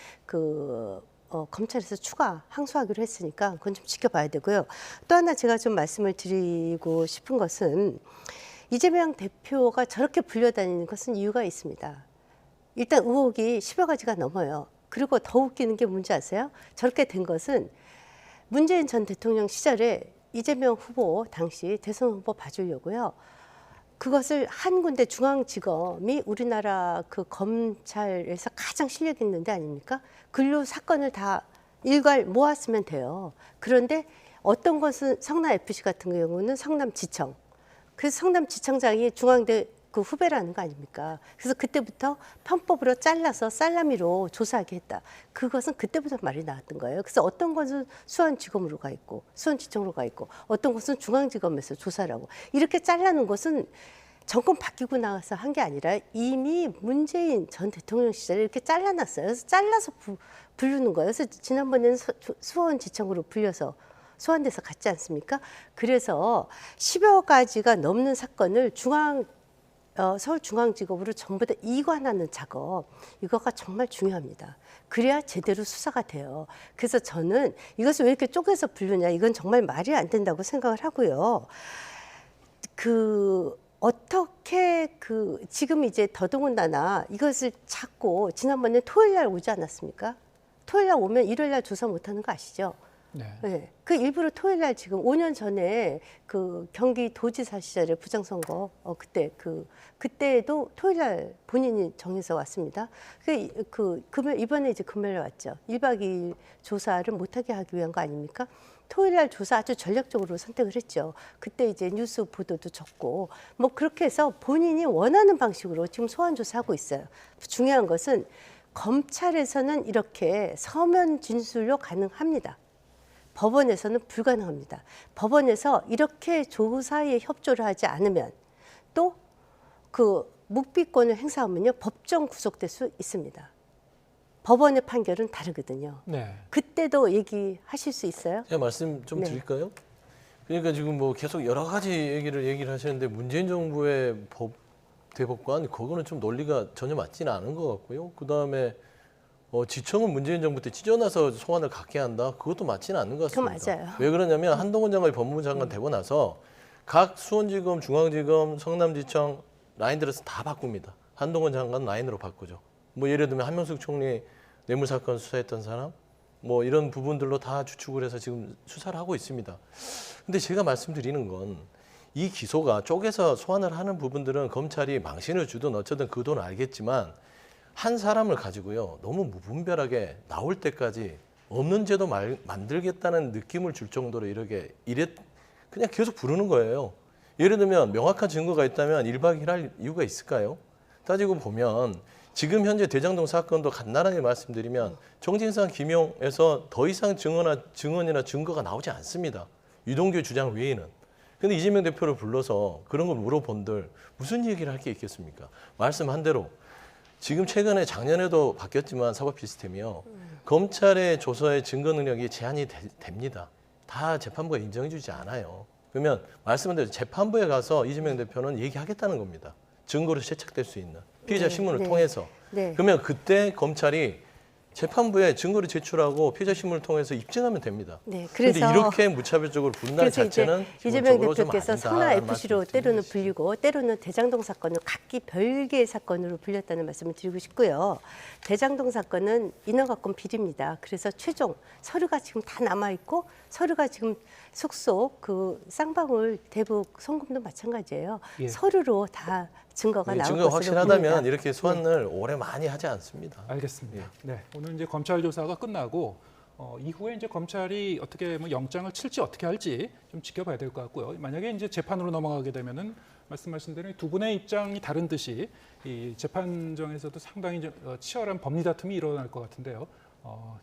검찰에서 추가 항소하기로 했으니까 그건 좀 지켜봐야 되고요. 또 하나 제가 좀 말씀을 드리고 싶은 것은 이재명 대표가 저렇게 불려다니는 것은 이유가 있습니다. 일단 의혹이 10여 가지가 넘어요. 그리고 더 웃기는 게 뭔지 아세요? 저렇게 된 것은 문재인 전 대통령 시절에 이재명 후보 당시 대선 후보 봐주려고요. 그것을 한 군데 중앙지검이 우리나라 검찰에서 가장 실력 있는 데 아닙니까? 글로 사건을 다 일괄 모았으면 돼요. 그런데 어떤 것은 성남FC 같은 경우는 성남지청. 그래서 성남지청장이 중앙대 후배라는 거 아닙니까? 그래서 그때부터 편법으로 잘라서 살라미로 조사하게 했다. 그것은 그때부터 말이 나왔던 거예요. 그래서 어떤 것은 수원지검으로 가 있고 수원지청으로 가 있고 어떤 것은 중앙지검에서 조사를 하고 이렇게 잘라는 것은 정권 바뀌고 나서 한 게 아니라 이미 문재인 전 대통령 시절에 이렇게 잘라놨어요. 그래서 잘라서 부르는 거예요. 그래서 지난번에는 수원지청으로 불려서 소환돼서 갔지 않습니까? 그래서 10여 가지가 넘는 사건을 서울중앙지검으로 전부 다 이관하는 작업, 이거가 정말 중요합니다. 그래야 제대로 수사가 돼요. 그래서 저는 이것을 왜 이렇게 쪼개서 부르냐, 이건 정말 말이 안 된다고 생각을 하고요. 어떻게 지금 이제 더더군다나 이것을 찾고 지난번에 토요일 날 오지 않았습니까? 토요일 날 오면 일요일 날 조사 못 하는 거 아시죠? 네. 그 일부러 토요일 날 지금 5년 전에 경기도지사 시절에 부장선거 그때도 토요일 날 본인이 정해서 왔습니다. 이번에 이제 금요일에 왔죠. 1박 2일 조사를 못하게 하기 위한 거 아닙니까? 토요일 날 조사 아주 전략적으로 선택을 했죠. 그때 이제 뉴스 보도도 적고 뭐 그렇게 해서 본인이 원하는 방식으로 지금 소환 조사하고 있어요. 중요한 것은 검찰에서는 이렇게 서면 진술로 가능합니다. 법원에서는 불가능합니다. 법원에서 이렇게 조사에 협조를 하지 않으면 또 묵비권을 행사하면요 법정 구속될 수 있습니다. 법원의 판결은 다르거든요. 네. 그때도 얘기하실 수 있어요? 제가 말씀 좀 드릴까요? 그러니까 지금 뭐 계속 여러 가지 얘기를 하시는데 문재인 정부의 대법관 그거는 좀 논리가 전혀 맞지는 않은 것 같고요. 그 다음에 지청은 문재인 정부 때 찢어놔서 소환을 갖게 한다. 그것도 맞지는 않는 것 같습니다. 그 맞아요. 왜 그러냐면 한동훈 장관이 법무부 장관 되고 나서 각 수원지검, 중앙지검, 성남지청 라인 들어서 다 바꿉니다. 한동훈 장관 라인으로 바꾸죠. 뭐 예를 들면 한명숙 총리 뇌물사건 수사했던 사람 뭐 이런 부분들로 다 주축을 해서 지금 수사를 하고 있습니다. 근데 제가 말씀드리는 건 이 기소가 쪼개서 소환을 하는 부분들은 검찰이 망신을 주든 어쩌든 그 돈 알겠지만 한 사람을 가지고요 너무 무분별하게 나올 때까지 없는 제도 만들겠다는 느낌을 줄 정도로 그냥 계속 부르는 거예요. 예를 들면 명확한 증거가 있다면 1박 2일 할 이유가 있을까요? 따지고 보면 지금 현재 대장동 사건도 간단하게 말씀드리면 정진상 김용에서 더 이상 증언이나 증거가 나오지 않습니다. 유동규 주장 외에는. 근데 이재명 대표를 불러서 그런 걸 물어본들 무슨 얘기를 할 게 있겠습니까? 말씀한 대로 지금 최근에 작년에도 바뀌었지만 사법 시스템이요. 검찰의 조사의 증거 능력이 제한이 됩니다. 다 재판부가 인정해 주지 않아요. 그러면 말씀한 대로 재판부에 가서 이재명 대표는 얘기하겠다는 겁니다. 증거로 채택될 수 있는 피의자 신문을 통해서. 그러면 그때 검찰이 재판부에 증거를 제출하고 피의자 신문을 통해서 입증하면 됩니다. 그런데 이렇게 무차별적으로 부른다는 자체는 이재명 대표께서 선화 FC로 때로는 불리고 때로는 대장동 사건을 각기 별개의 사건으로 불렸다는 말씀을 드리고 싶고요. 대장동 사건은 인허가권 비리입니다. 그래서 최종 서류가 지금 다 남아있고 서류가 지금 속속 쌍방울 대북 송금도 마찬가지예요. 서류로 다 증거가 나올 것으로 증거가 확실하다면 보입니다. 이렇게 소환을 오래 많이 하지 않습니다. 알겠습니다. 네, 오늘 이제 검찰 조사가 끝나고 이후에 이제 검찰이 어떻게 영장을 칠지 어떻게 할지 좀 지켜봐야 될 것 같고요. 만약에 이제 재판으로 넘어가게 되면은 말씀하신 대로 두 분의 입장이 다른 듯이 이 재판정에서도 상당히 치열한 법리 다툼이 일어날 것 같은데요.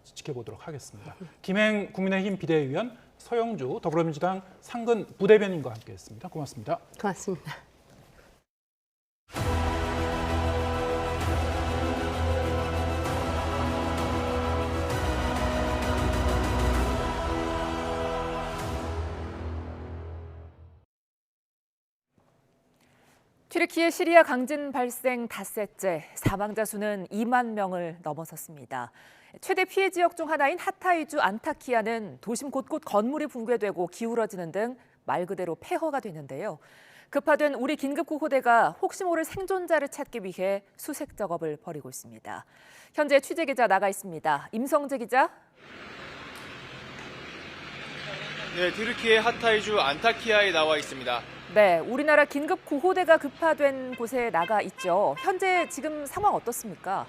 지켜보도록 하겠습니다. 김행 국민의힘 비대위원, 서영주 더불어민주당 상근 부대변인과 함께했습니다. 고맙습니다. 고맙습니다. 튀르키예 시리아 강진 발생 닷새째, 사망자 수는 2만 명을 넘어섰습니다. 최대 피해 지역 중 하나인 하타이주 안타키아는 도심 곳곳 건물이 붕괴되고 기울어지는 등 말 그대로 폐허가 되는데요. 급파된 우리 긴급구호대가 혹시 모를 생존자를 찾기 위해 수색 작업을 벌이고 있습니다. 현재 취재 기자 나가 있습니다. 임성재 기자. 네, 튀르키예 하타이주 안타키아에 나와 있습니다. 네, 우리나라 긴급구호대가 급파된 곳에 나가 있죠. 현재 지금 상황 어떻습니까?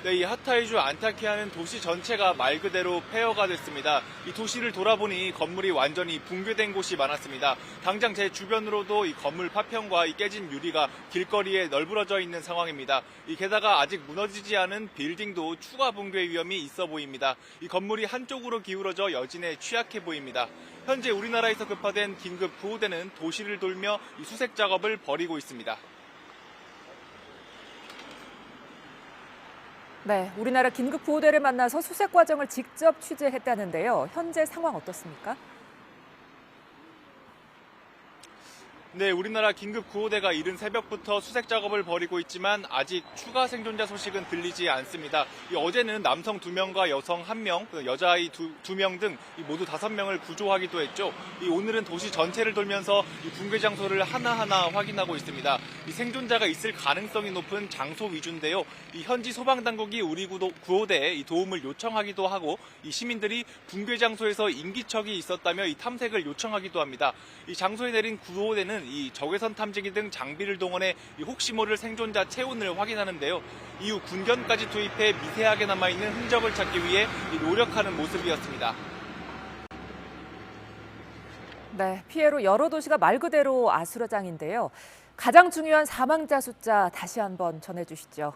네, 이 하타이주 안타키아는 도시 전체가 말 그대로 폐허가 됐습니다. 이 도시를 돌아보니 건물이 완전히 붕괴된 곳이 많았습니다. 당장 제 주변으로도 이 건물 파편과 이 깨진 유리가 길거리에 널브러져 있는 상황입니다. 게다가 아직 무너지지 않은 빌딩도 추가 붕괴 위험이 있어 보입니다. 이 건물이 한쪽으로 기울어져 여진에 취약해 보입니다. 현재 우리나라에서 급파된 긴급 구호대는 도시를 돌며 이 수색 작업을 벌이고 있습니다. 네, 우리나라 긴급구호대를 만나서 수색 과정을 직접 취재했다는데요. 현재 상황 어떻습니까? 네, 우리나라 긴급 구호대가 이른 새벽부터 수색 작업을 벌이고 있지만 아직 추가 생존자 소식은 들리지 않습니다. 어제는 남성 2명과 여성 1명, 여자아이 2명 등 모두 5명을 구조하기도 했죠. 오늘은 도시 전체를 돌면서 붕괴 장소를 하나하나 확인하고 있습니다. 생존자가 있을 가능성이 높은 장소 위주인데요. 현지 소방당국이 우리 구호대에 도움을 요청하기도 하고 시민들이 붕괴 장소에서 인기척이 있었다며 탐색을 요청하기도 합니다. 이 장소에 내린 구호대는 적외선 탐지기 등 장비를 동원해 혹시 모를 생존자 체온을 확인하는데요. 이후 군견까지 투입해 미세하게 남아있는 흔적을 찾기 위해 노력하는 모습이었습니다. 네, 피해로 여러 도시가 말 그대로 아수라장인데요. 가장 중요한 사망자 숫자 다시 한번 전해주시죠.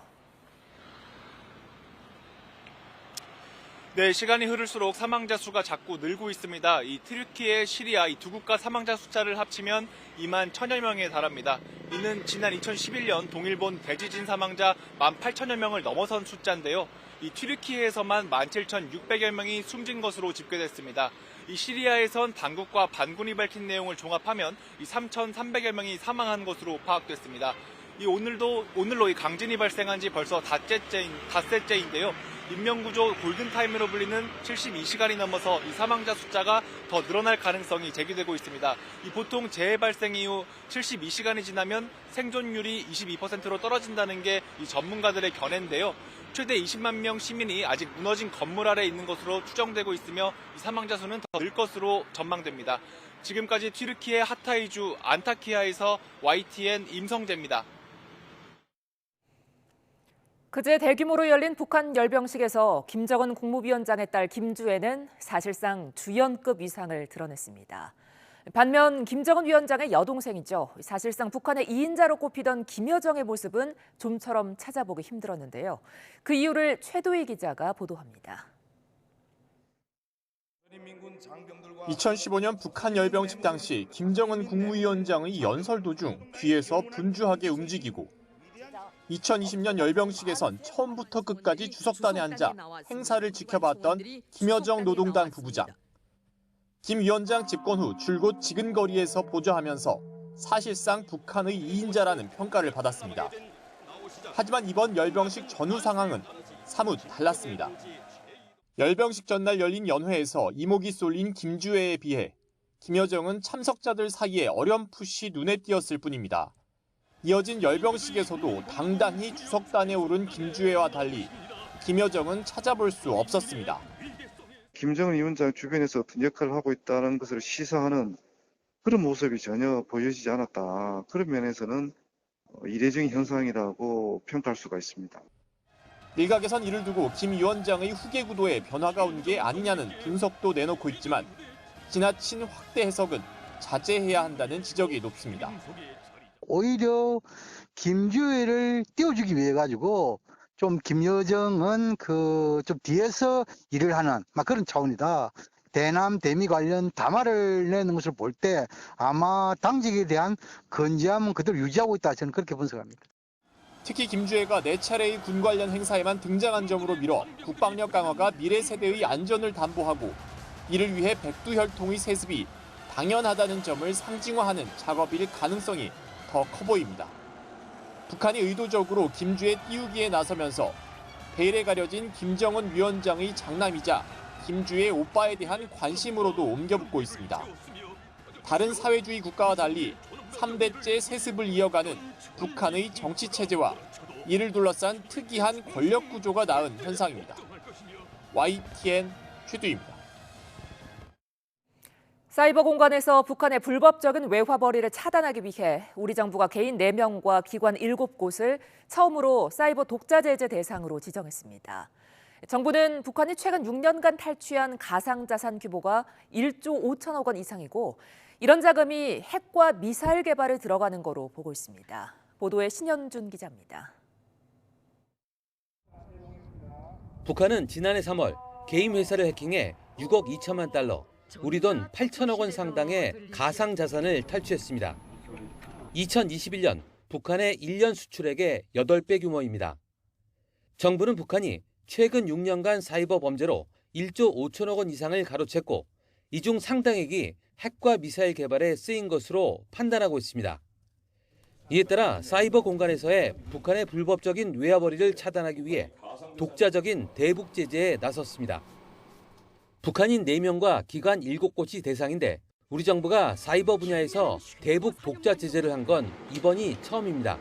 네, 시간이 흐를수록 사망자 수가 자꾸 늘고 있습니다. 튀르키예, 시리아 이 두 국가 사망자 숫자를 합치면 2만 1천여 명에 달합니다. 이는 지난 2011년 동일본 대지진 사망자 18,000여 명을 넘어선 숫자인데요. 튀르키예에서만 17,600여 명이 숨진 것으로 집계됐습니다. 시리아에선 당국과 반군이 밝힌 내용을 종합하면 3,300여 명이 사망한 것으로 파악됐습니다. 오늘로 강진이 발생한 지 벌써 닷새째인데요. 인명구조 골든타임으로 불리는 72시간이 넘어서 사망자 숫자가 더 늘어날 가능성이 제기되고 있습니다. 보통 재해 발생 이후 72시간이 지나면 생존율이 22%로 떨어진다는 게 전문가들의 견해인데요. 최대 20만 명 시민이 아직 무너진 건물 아래 있는 것으로 추정되고 있으며 사망자 수는 더 늘 것으로 전망됩니다. 지금까지 튀르키예 하타이주 안타키아에서 YTN 임성재입니다. 그제 대규모로 열린 북한 열병식에서 김정은 국무위원장의 딸 김주애는 사실상 주연급 위상을 드러냈습니다. 반면 김정은 위원장의 여동생이죠. 사실상 북한의 2인자로 꼽히던 김여정의 모습은 좀처럼 찾아보기 힘들었는데요. 그 이유를 최도희 기자가 보도합니다. 2015년 북한 열병식 당시 김정은 국무위원장의 연설 도중 뒤에서 분주하게 움직이고 2020년 열병식에선 처음부터 끝까지 주석단에 앉아 행사를 지켜봤던 김여정 노동당 부부장. 김 위원장 집권 후 줄곧 지근거리에서 보좌하면서 사실상 북한의 2인자라는 평가를 받았습니다. 하지만 이번 열병식 전후 상황은 사뭇 달랐습니다. 열병식 전날 열린 연회에서 이목이 쏠린 김주애에 비해 김여정은 참석자들 사이에 어렴풋이 눈에 띄었을 뿐입니다. 이어진 열병식에서도 당당히 주석단에 오른 김주애와 달리 김여정은 찾아볼 수 없었습니다. 김정은 위원장 주변에서 어떤 역할을 하고 있다는 것을 시사하는 그런 모습이 전혀 보여지지 않았다. 그런 면에서는 이례적인 현상이라고 평가할 수가 있습니다. 일각에선 이를 두고 김 위원장의 후계 구도에 변화가 온 게 아니냐는 분석도 내놓고 있지만 지나친 확대 해석은 자제해야 한다는 지적이 높습니다. 오히려 김주애를 띄워주기 위해 가지고 좀 김여정은 좀 뒤에서 일을 하는 그런 차원이다. 대남 대미 관련 담화를 내는 것을 볼 때 아마 당직에 대한 건재함은 그대로 유지하고 있다. 저는 그렇게 분석합니다. 특히 김주애가 4차례의 군 관련 행사에만 등장한 점으로 미뤄 국방력 강화가 미래 세대의 안전을 담보하고 이를 위해 백두혈통의 세습이 당연하다는 점을 상징화하는 작업일 가능성이 더 커 보입니다. 북한이 의도적으로 김주애 띄우기에 나서면서 베일에 가려진 김정은 위원장의 장남이자 김주애 오빠에 대한 관심으로도 옮겨붙고 있습니다. 다른 사회주의 국가와 달리 3대째 세습을 이어가는 북한의 정치 체제와 이를 둘러싼 특이한 권력 구조가 낳은 현상입니다. YTN 최두입니다. 사이버 공간에서 북한의 불법적인 외화벌이를 차단하기 위해 우리 정부가 개인 4명과 기관 7곳을 처음으로 사이버 독자 제재 대상으로 지정했습니다. 정부는 북한이 최근 6년간 탈취한 가상자산 규모가 1조 5천억 원 이상이고 이런 자금이 핵과 미사일 개발에 들어가는 거로 보고 있습니다. 보도에 신현준 기자입니다. 북한은 지난해 3월 개인 회사를 해킹해 6억 2천만 달러, 우리 돈 8천억 원 상당의 가상 자산을 탈취했습니다. 2021년 북한의 1년 수출액의 8배 규모입니다. 정부는 북한이 최근 6년간 사이버 범죄로 1조 5천억 원 이상을 가로챘고 이 중 상당액이 핵과 미사일 개발에 쓰인 것으로 판단하고 있습니다. 이에 따라 사이버 공간에서의 북한의 불법적인 외화벌이를 차단하기 위해 독자적인 대북 제재에 나섰습니다. 북한인 4명과 기관 7곳이 대상인데 우리 정부가 사이버 분야에서 대북 독자 제재를 한 건 이번이 처음입니다.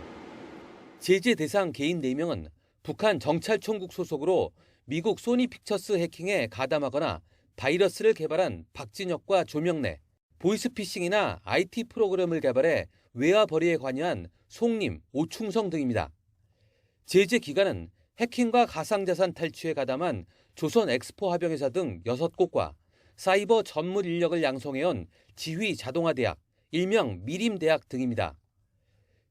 제재 대상 개인 4명은 북한 정찰총국 소속으로 미국 소니 픽처스 해킹에 가담하거나 바이러스를 개발한 박진혁과 조명래, 보이스피싱이나 IT 프로그램을 개발해 외화벌이에 관여한 송림, 오충성 등입니다. 제재 기간은 해킹과 가상자산 탈취에 가담한 조선 엑스포 합영회사 등 6곳과 사이버 전문 인력을 양성해온 지휘자동화대학, 일명 미림대학 등입니다.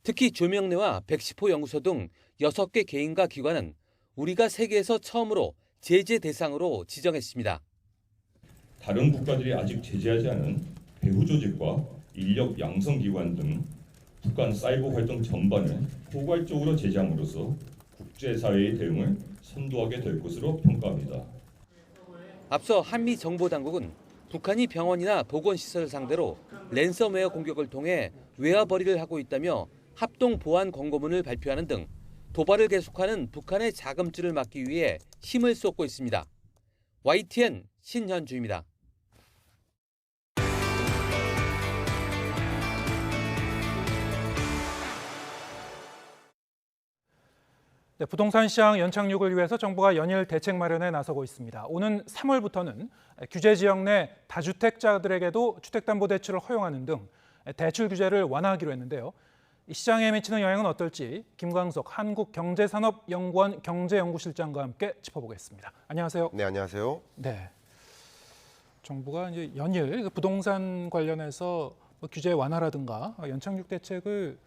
특히 조명래와 백시포 연구소 등 6개 개인과 기관은 우리가 세계에서 처음으로 제재 대상으로 지정했습니다. 다른 국가들이 아직 제재하지 않은 배후 조직과 인력 양성 기관 등 북한 사이버 활동 전반을 포괄적으로 제재함으로써 국제사회의 대응을 선도하게 될 것으로 평가합니다. 앞서 한미 정보당국은 북한이 병원이나 보건시설을 상대로 랜섬웨어 공격을 통해 외화벌이를 하고 있다며 합동 보안 권고문을 발표하는 등 도발을 계속하는 북한의 자금줄을 막기 위해 힘을 쏟고 있습니다. YTN 신현주입니다. 네, 부동산 시장 연착륙을 위해서 정부가 연일 대책 마련에 나서고 있습니다. 오는 3월부터는 규제 지역 내 다주택자들에게도 주택담보대출을 허용하는 등 대출 규제를 완화하기로 했는데요. 이 시장에 미치는 영향은 어떨지 김광석 한국경제산업연구원 경제연구실장과 함께 짚어보겠습니다. 안녕하세요. 네, 안녕하세요. 네, 정부가 이제 연일 부동산 관련해서 규제 완화라든가 연착륙 대책을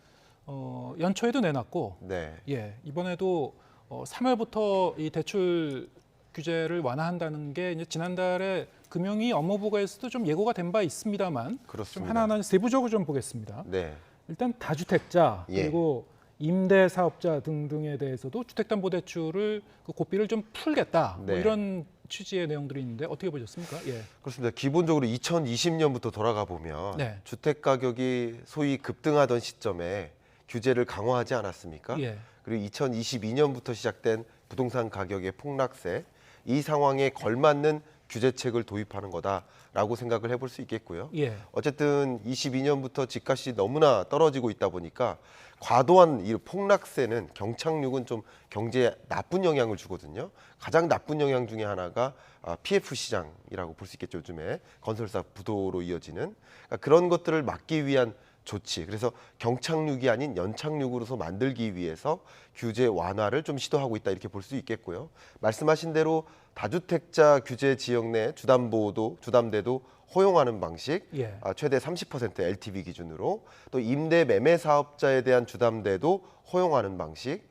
연초에도 내놨고, 네. 예, 이번에도 3월부터 이 대출 규제를 완화한다는 게 이제 지난달에 금융위 업무보고에서도 좀 예고가 된 바 있습니다만, 그렇습니다. 좀 하나하나 세부적으로 좀 보겠습니다. 네. 일단 다주택자 예. 그리고 임대 사업자 등등에 대해서도 주택담보대출을 그 고삐를 좀 풀겠다, 네. 뭐 이런 취지의 내용들이 있는데 어떻게 보셨습니까? 예. 그렇습니다. 기본적으로 2020년부터 돌아가 보면 네. 주택 가격이 소위 급등하던 시점에 규제를 강화하지 않았습니까? 예. 그리고 2022년부터 시작된 부동산 가격의 폭락세, 이 상황에 걸맞는 규제책을 도입하는 거다라고 생각을 해볼 수 있겠고요. 예. 어쨌든 22년부터 집값이 너무나 떨어지고 있다 보니까 과도한 이 폭락세는 경착륙은 좀 경제에 나쁜 영향을 주거든요. 가장 나쁜 영향 중에 하나가 PF 시장이라고 볼 수 있겠죠. 요즘에 건설사 부도로 이어지는 그러니까 그런 것들을 막기 위한 조치. 그래서 경착륙이 아닌 연착륙으로서 만들기 위해서 규제 완화를 좀 시도하고 있다 이렇게 볼 수 있겠고요. 말씀하신 대로 다주택자 규제 지역 내 주담대도 허용하는 방식, 예. 최대 30% LTV 기준으로 또 임대 매매 사업자에 대한 주담대도 허용하는 방식,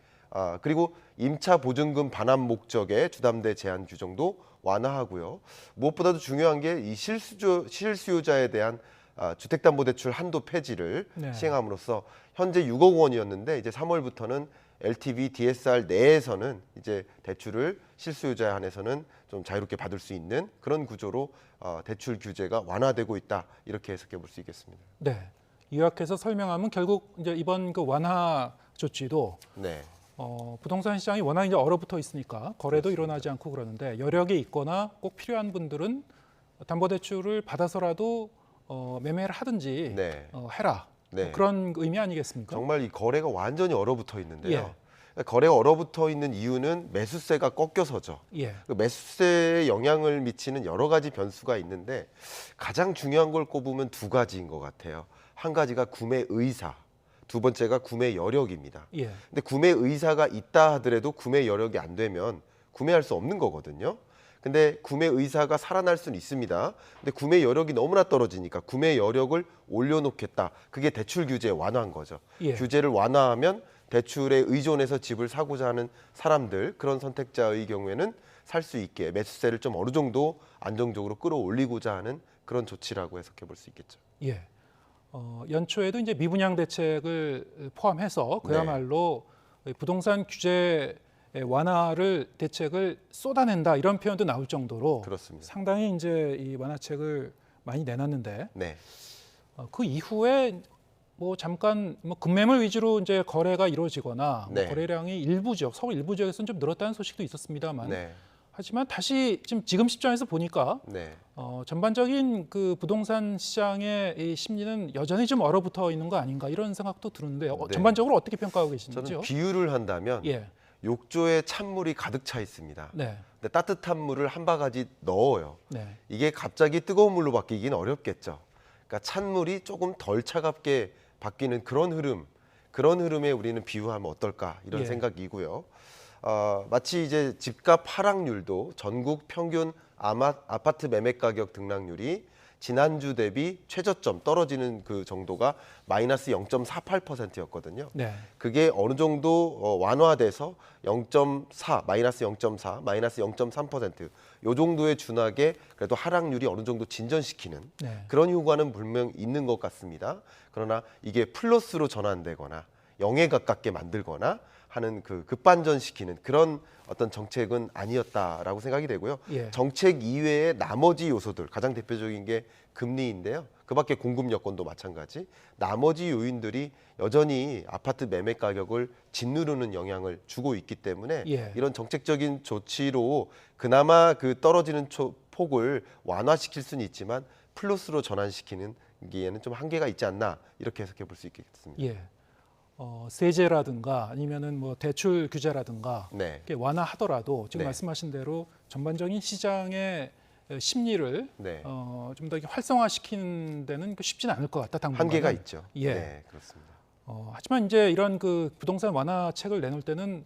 그리고 임차 보증금 반환 목적의 주담대 제한 규정도 완화하고요. 무엇보다도 중요한 게 이 실수요자에 대한 주택담보대출 한도 폐지를 네. 시행함으로써 현재 6억 원이었는데 이제 3월부터는 LTV, DSR 내에서는 이제 대출을 실수요자에 한해서는 좀 자유롭게 받을 수 있는 그런 구조로 대출 규제가 완화되고 있다 이렇게 해석해 볼 수 있겠습니다. 네, 요약해서 설명하면 결국 이제 이번 그 완화 조치도 네. 부동산 시장이 워낙 이제 얼어붙어 있으니까 거래도 일어나지 않고 그러는데 여력이 있거나 꼭 필요한 분들은 담보대출을 받아서라도 매매를 하든지 네. 해라. 네. 그런 의미 아니겠습니까? 정말 이 거래가 완전히 얼어붙어 있는데요. 예. 거래가 얼어붙어 있는 이유는 매수세가 꺾여서죠. 예. 그 매수세에 영향을 미치는 여러 가지 변수가 있는데 가장 중요한 걸 꼽으면 두 가지인 것 같아요. 한 가지가 구매 의사, 두 번째가 구매 여력입니다. 예. 근데 구매 의사가 있다 하더라도 구매 여력이 안 되면 구매할 수 없는 거거든요. 근데 구매 의사가 살아날 수는 있습니다. 근데 구매 여력이 너무나 떨어지니까 구매 여력을 올려놓겠다. 그게 대출 규제 완화인 거죠. 예. 규제를 완화하면 대출에 의존해서 집을 사고자 하는 사람들, 그런 선택자의 경우에는 살 수 있게 매수세를 좀 어느 정도 안정적으로 끌어올리고자 하는 그런 조치라고 해석해 볼 수 있겠죠. 예. 연초에도 이제 미분양 대책을 포함해서 그야말로 부동산 규제 완화를 대책을 쏟아낸다 이런 표현도 나올 정도로 그렇습니다. 상당히 이제 이 완화책을 많이 내놨는데 네. 그 이후에 뭐 잠깐 뭐 급매물 위주로 이제 거래가 이루어지거나 네. 뭐 거래량이 일부 지역, 서울 일부 지역에서는 좀 늘었다는 소식도 있었습니다만 네. 하지만 다시 지금 시점에서 보니까 네. 전반적인 그 부동산 시장의 이 심리는 여전히 좀 얼어붙어 있는 거 아닌가 이런 생각도 드는데 네. 전반적으로 어떻게 평가하고 계신지요? 저는 비유를 한다면 예. 욕조에 찬물이 가득 차 있습니다. 네. 근데 따뜻한 물을 한 바가지 넣어요. 네. 이게 갑자기 뜨거운 물로 바뀌긴 어렵겠죠. 그러니까 찬물이 조금 덜 차갑게 바뀌는 그런 흐름에 우리는 비유하면 어떨까 이런 예. 생각이고요. 마치 이제 집값 하락률도 전국 평균 아파트 매매 가격 등락률이 지난주 대비 최저점 떨어지는 그 정도가 마이너스 0.48%였거든요. 네. 그게 어느 정도 완화돼서 0.4, 마이너스 0.4, 마이너스 0.3%, 요 정도에 준하게 그래도 하락률이 어느 정도 진전시키는 네. 그런 효과는 분명 있는 것 같습니다. 그러나 이게 플러스로 전환되거나 0에 가깝게 만들거나 하는 그 급반전시키는 그런 어떤 정책은 아니었다라고 생각이 되고요. 예. 정책 이외의 나머지 요소들, 가장 대표적인 게 금리인데요. 그 밖에 공급 여건도 마찬가지. 나머지 요인들이 여전히 아파트 매매 가격을 짓누르는 영향을 주고 있기 때문에 예. 이런 정책적인 조치로 그나마 그 떨어지는 폭을 완화시킬 수는 있지만 플러스로 전환시키는 기에는 좀 한계가 있지 않나 이렇게 해석해 볼 수 있겠습니다. 예. 세제라든가 아니면은 뭐 대출 규제라든가 네. 이렇게 완화하더라도 지금 네. 말씀하신 대로 전반적인 시장의 심리를 네. 좀 더 활성화시키는 데는 쉽지는 않을 것 같다. 당분간은. 한계가 있죠. 예. 네, 그렇습니다. 하지만 이제 이런 그 부동산 완화책을 내놓을 때는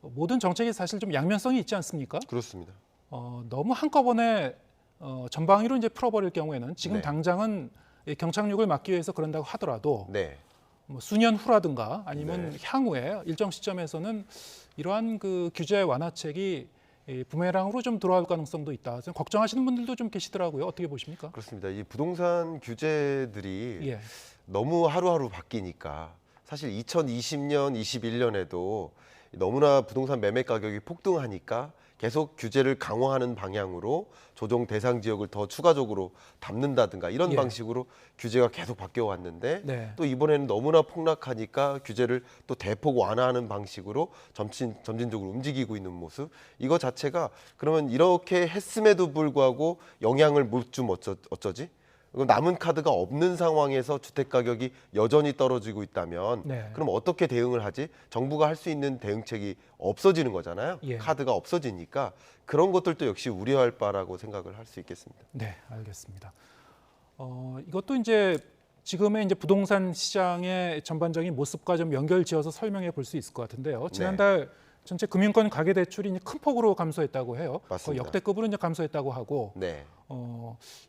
모든 정책이 사실 좀 양면성이 있지 않습니까? 그렇습니다. 너무 한꺼번에 전방위로 이제 풀어버릴 경우에는 지금 네. 당장은 이 경착륙을 막기 위해서 그런다고 하더라도 네. 뭐 수년 후라든가 아니면 네. 향후에 일정 시점에서는 이러한 그 규제 완화책이 부메랑으로 좀 돌아올 가능성도 있다. 걱정하시는 분들도 좀 계시더라고요. 어떻게 보십니까? 그렇습니다. 이 부동산 규제들이 예. 너무 하루하루 바뀌니까 사실 2020년, 21년에도 너무나 부동산 매매 가격이 폭등하니까 계속 규제를 강화하는 방향으로 조정 대상 지역을 더 추가적으로 담는다든가 이런 예. 방식으로 규제가 계속 바뀌어 왔는데 네. 또 이번에는 너무나 폭락하니까 규제를 또 대폭 완화하는 방식으로 점진적으로 움직이고 있는 모습 이거 자체가 그러면 이렇게 했음에도 불구하고 영향을 못 주면 어쩌지? 남은 카드가 없는 상황에서 주택 가격이 여전히 떨어지고 있다면 네. 그럼 어떻게 대응을 하지? 정부가 할 수 있는 대응책이 없어지는 거잖아요. 예. 카드가 없어지니까 그런 것들도 역시 우려할 바라고 생각을 할 수 있겠습니다. 네, 알겠습니다. 이것도 이제 지금의 이제 부동산 시장의 전반적인 모습과 좀 연결지어서 설명해 볼 수 있을 것 같은데요. 지난달 전체 금융권 가계대출이 이제 큰 폭으로 감소했다고 해요. 거의 역대급으로 이제 감소했다고 하고, 네.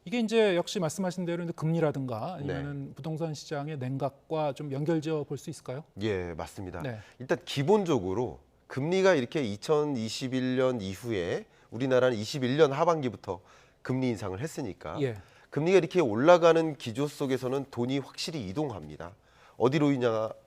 이게 이제 역시 말씀하신 대로 이제 금리라든가 아니면은 부동산 시장의 냉각과 좀 연결지어 볼 수 있을까요? 예, 맞습니다. 네. 일단 기본적으로 금리가 이렇게 2021년 이후에 우리나라는 21년 하반기부터 금리 인상을 했으니까 예. 금리가 이렇게 올라가는 기조 속에서는 돈이 확실히 이동합니다. 어디로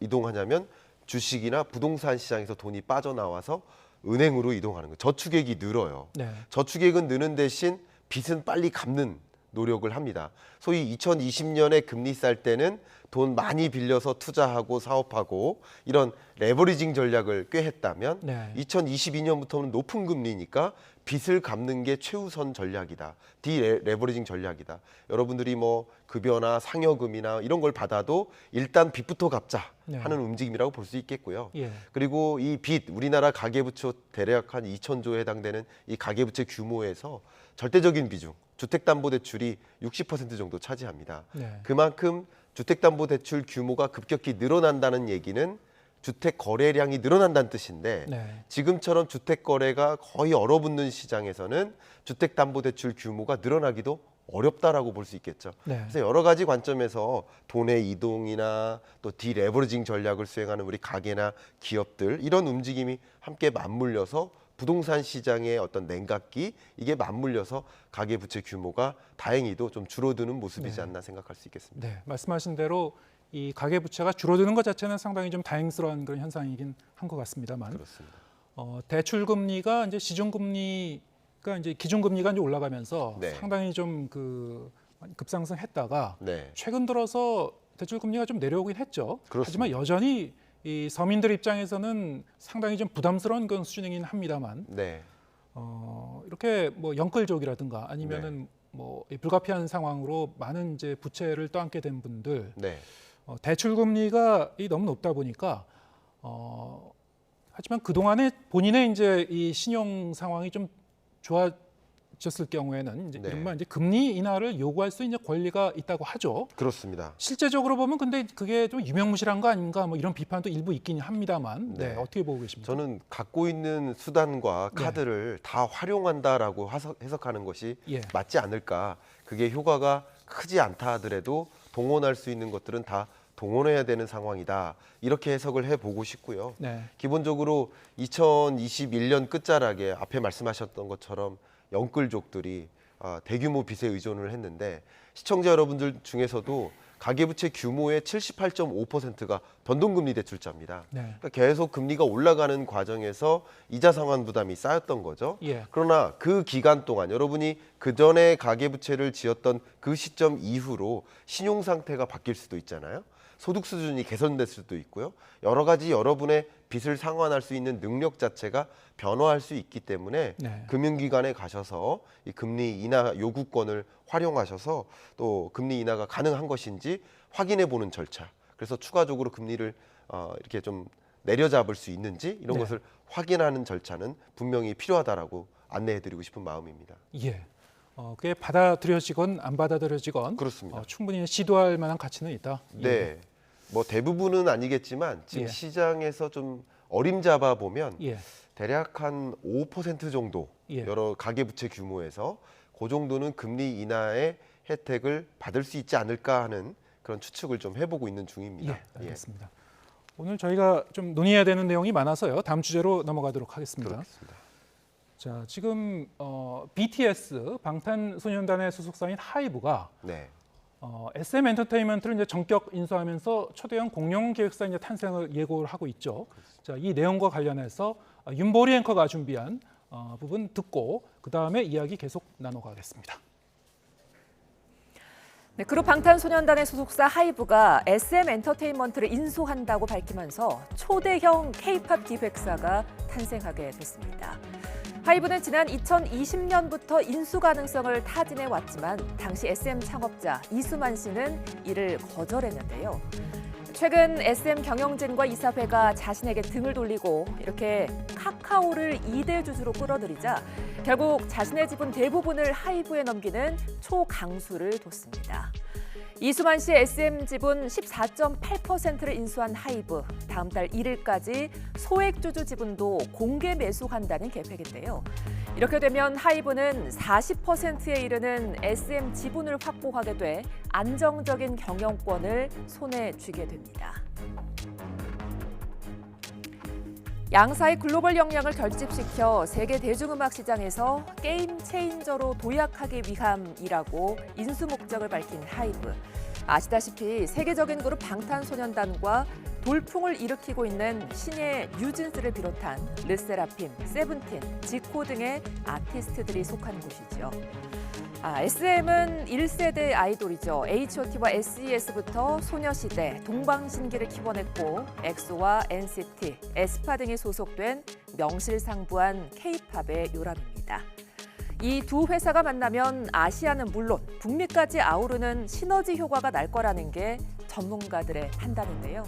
이동하냐면 주식이나 부동산 시장에서 돈이 빠져나와서 은행으로 이동하는 거예요. 저축액이 늘어요. 네. 저축액은 느는 대신 빚은 빨리 갚는 노력을 합니다. 소위 2020년에 금리 쌀 때는 돈 많이 빌려서 투자하고 사업하고 이런 레버리징 전략을 꽤 했다면 네. 2022년부터는 높은 금리니까 빚을 갚는 게 최우선 전략이다. 디레버리징 전략이다. 여러분들이 뭐 급여나 상여금이나 이런 걸 받아도 일단 빚부터 갚자 하는 움직임이라고 볼 수 있겠고요. 예. 그리고 이 빚, 우리나라 가계부채 대략 한 2,000조에 해당되는 이 가계부채 규모에서 절대적인 비중, 주택담보대출이 60% 정도 차지합니다. 네. 그만큼 주택담보대출 규모가 급격히 늘어난다는 얘기는 주택 거래량이 늘어난다는 뜻인데 네. 지금처럼 주택 거래가 거의 얼어붙는 시장에서는 주택담보대출 규모가 늘어나기도 어렵다라고 볼 수 있겠죠. 네. 그래서 여러 가지 관점에서 돈의 이동이나 또 디레버리징 전략을 수행하는 우리 가게나 기업들 이런 움직임이 함께 맞물려서 부동산 시장의 어떤 냉각기 이게 맞물려서 가계부채 규모가 다행히도 좀 줄어드는 모습이지 않나 생각할 수 있겠습니다. 네, 말씀하신 대로 이 가계부채가 줄어드는 것 자체는 상당히 좀 다행스러운 그런 현상이긴 한 것 같습니다만. 그렇습니다. 대출 금리가 이제 시중 금리가 이제 기준 금리가 이제 올라가면서 네. 상당히 좀 그 급상승했다가 네. 최근 들어서 대출 금리가 좀 내려오긴 했죠. 그렇습니다. 하지만 여전히 이 서민들 입장에서는 상당히 좀 부담스러운 그런 수준이긴 합니다만 네. 이렇게 뭐 영끌족이라든가 아니면은 뭐 불가피한 상황으로 많은 이제 부채를 떠안게 된 분들 네. 대출 금리가 너무 높다 보니까 하지만 그 동안에 본인의 이제 이 신용 상황이 좀 좋아졌을 경우에는 이제 이른바 이제 금리 인하를 요구할 수 있는 권리가 있다고 하죠. 그렇습니다. 실제적으로 보면 근데 그게 좀 유명무실한 거 아닌가 뭐 이런 비판도 일부 있긴 합니다만 어떻게 보고 계십니까? 저는 갖고 있는 수단과 카드를 다 활용한다라고 해석하는 것이 맞지 않을까. 그게 효과가 크지 않다 하더라도 동원할 수 있는 것들은 다 동원해야 되는 상황이다. 이렇게 해석을 해보고 싶고요. 기본적으로 2021년 끝자락에 앞에 말씀하셨던 것처럼 영끌족들이 대규모 빚에 의존을 했는데 시청자 여러분들 중에서도 가계부채 규모의 78.5%가 변동금리 대출자입니다. 그러니까 계속 금리가 올라가는 과정에서 이자 상환 부담이 쌓였던 거죠. 그러나 그 기간 동안 여러분이 그전에 가계부채를 지었던 그 시점 이후로 신용 상태가 바뀔 수도 있잖아요. 소득 수준이 개선될 수도 있고요. 여러 가지 여러분의 빚을 상환할 수 있는 능력 자체가 변화할 수 있기 때문에 금융기관에 가셔서 이 금리 인하 요구권을 활용하셔서 또 금리 인하가 가능한 것인지 확인해 보는 절차. 그래서 추가적으로 금리를 이렇게 좀 내려잡을 수 있는지 이런 것을 확인하는 절차는 분명히 필요하다라고 안내해드리고 싶은 마음입니다. 예. 그게 받아들여지건 안 받아들여지건 그렇습니다. 충분히 시도할 만한 가치는 있다. 네. 뭐 대부분은 아니겠지만 지금 시장에서 좀 어림잡아 보면 대략 한 5% 정도 여러 가계부채 규모에서 그 정도는 금리 인하의 혜택을 받을 수 있지 않을까 하는 그런 추측을 좀 해보고 있는 중입니다. 알겠습니다. 오늘 저희가 좀 논의해야 되는 내용이 많아서요. 다음 주제로 넘어가도록 하겠습니다. 그렇습니다. 자, 지금 BTS 방탄소년단의 소속사인 하이브가 SM 엔터테인먼트를 이제 전격 인수하면서 초대형 공룡 기획사 이제 탄생을 예고를 하고 있죠. 자, 이 내용과 관련해서 윤보리 앵커가 준비한 부분 듣고 그 다음에 이야기 계속 나눠가겠습니다. 네, 그룹 방탄소년단의 소속사 하이브가 SM 엔터테인먼트를 인수한다고 밝히면서 초대형 K-팝 기획사가 탄생하게 됐습니다. 하이브는 지난 2020년부터 인수 가능성을 타진해 왔지만 당시 SM 창업자 이수만 씨는 이를 거절했는데요. 최근 SM 경영진과 이사회가 자신에게 등을 돌리고 이렇게 카카오를 2대 주주로 끌어들이자 결국 자신의 지분 대부분을 하이브에 넘기는 초강수를 뒀습니다. 이수만 씨의 SM 지분 14.8%를 인수한 하이브, 다음 달 1일까지 소액주주 지분도 공개 매수한다는 계획인데요. 이렇게 되면 하이브는 40%에 이르는 SM 지분을 확보하게 돼 안정적인 경영권을 손에 쥐게 됩니다. 양사의 글로벌 역량을 결집시켜 세계 대중음악 시장에서 게임 체인저로 도약하기 위함이라고 인수 목적을 밝힌 하이브. 아시다시피 세계적인 그룹 방탄소년단과 돌풍을 일으키고 있는 신예 뉴진스를 비롯한 르세라핌, 세븐틴, 지코 등의 아티스트들이 속한 곳이죠. SM은 1세대 아이돌이죠. H.O.T와 SES부터 소녀시대, 동방신기를 키워냈고 엑소와 NCT, 에스파 등이 소속된 명실상부한 K-팝의 요람입니다. 이 두 회사가 만나면 아시아는 물론 북미까지 아우르는 시너지 효과가 날 거라는 게 전문가들의 판단인데요.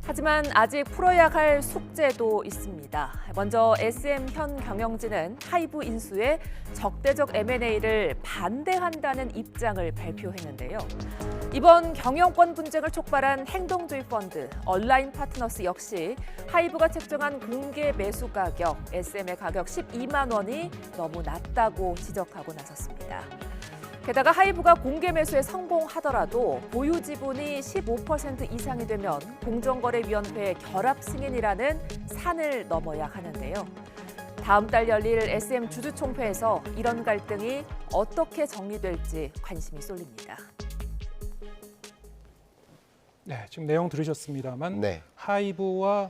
하지만 아직 풀어야 할 숙제도 있습니다. 먼저 SM 현 경영진은 하이브 인수에 적대적 M&A를 반대한다는 입장을 발표했는데요. 이번 경영권 분쟁을 촉발한 행동주의 펀드 얼라인 파트너스 역시 하이브가 책정한 공개 매수 가격 SM의 가격 12만 원이 너무 낮다고 지적하고 나섰습니다. 게다가 하이브가 공개 매수에 성공하더라도 보유 지분이 15% 이상이 되면 공정거래위원회 결합 승인이라는 산을 넘어야 하는데요. 다음 달 열릴 SM 주주총회에서 이런 갈등이 어떻게 정리될지 관심이 쏠립니다. 네, 지금 내용 들으셨습니다만 하이브와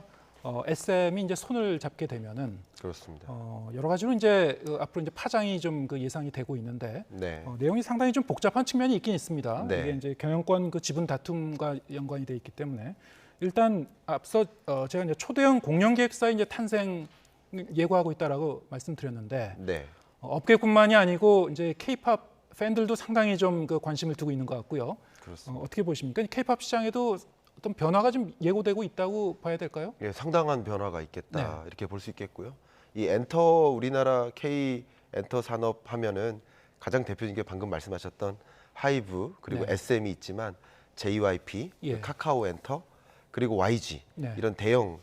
SM이 이제 손을 잡게 되면은 그렇습니다. 여러 가지로 이제 앞으로 이제 파장이 좀 그 예상이 되고 있는데 네. 내용이 상당히 좀 복잡한 측면이 있긴 있습니다. 네. 이게 이제 경영권 그 지분 다툼과 연관이 돼 있기 때문에 일단 앞서 제가 이제 초대형 공영 기획사의 이제 탄생 예고하고 있다라고 말씀드렸는데 네. 업계뿐만이 아니고 이제 K-팝 팬들도 상당히 좀 그 관심을 두고 있는 것 같고요. 그렇습니다. 어떻게 보십니까? K-팝 시장에도 어떤 변화가 좀 예고되고 있다고 봐야 될까요? 예, 상당한 변화가 있겠다 네. 이렇게 볼 수 있겠고요. 이 엔터 우리나라 K 엔터 산업 하면은 가장 대표적인 게 방금 말씀하셨던 하이브 그리고 네. SM이 있지만 JYP, 예. 카카오 엔터 그리고 YG 네. 이런 대형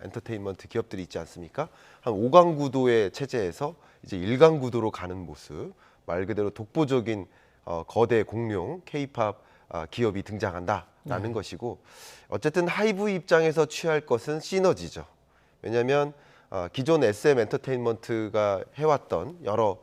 엔터테인먼트 기업들이 있지 않습니까? 한 5강 구도의 체제에서 이제 1강 구도로 가는 모습, 말 그대로 독보적인 거대 공룡 K-팝 기업이 등장한다라는 것이고 어쨌든 하이브 입장에서 취할 것은 시너지죠. 왜냐하면 기존 SM 엔터테인먼트가 해왔던 여러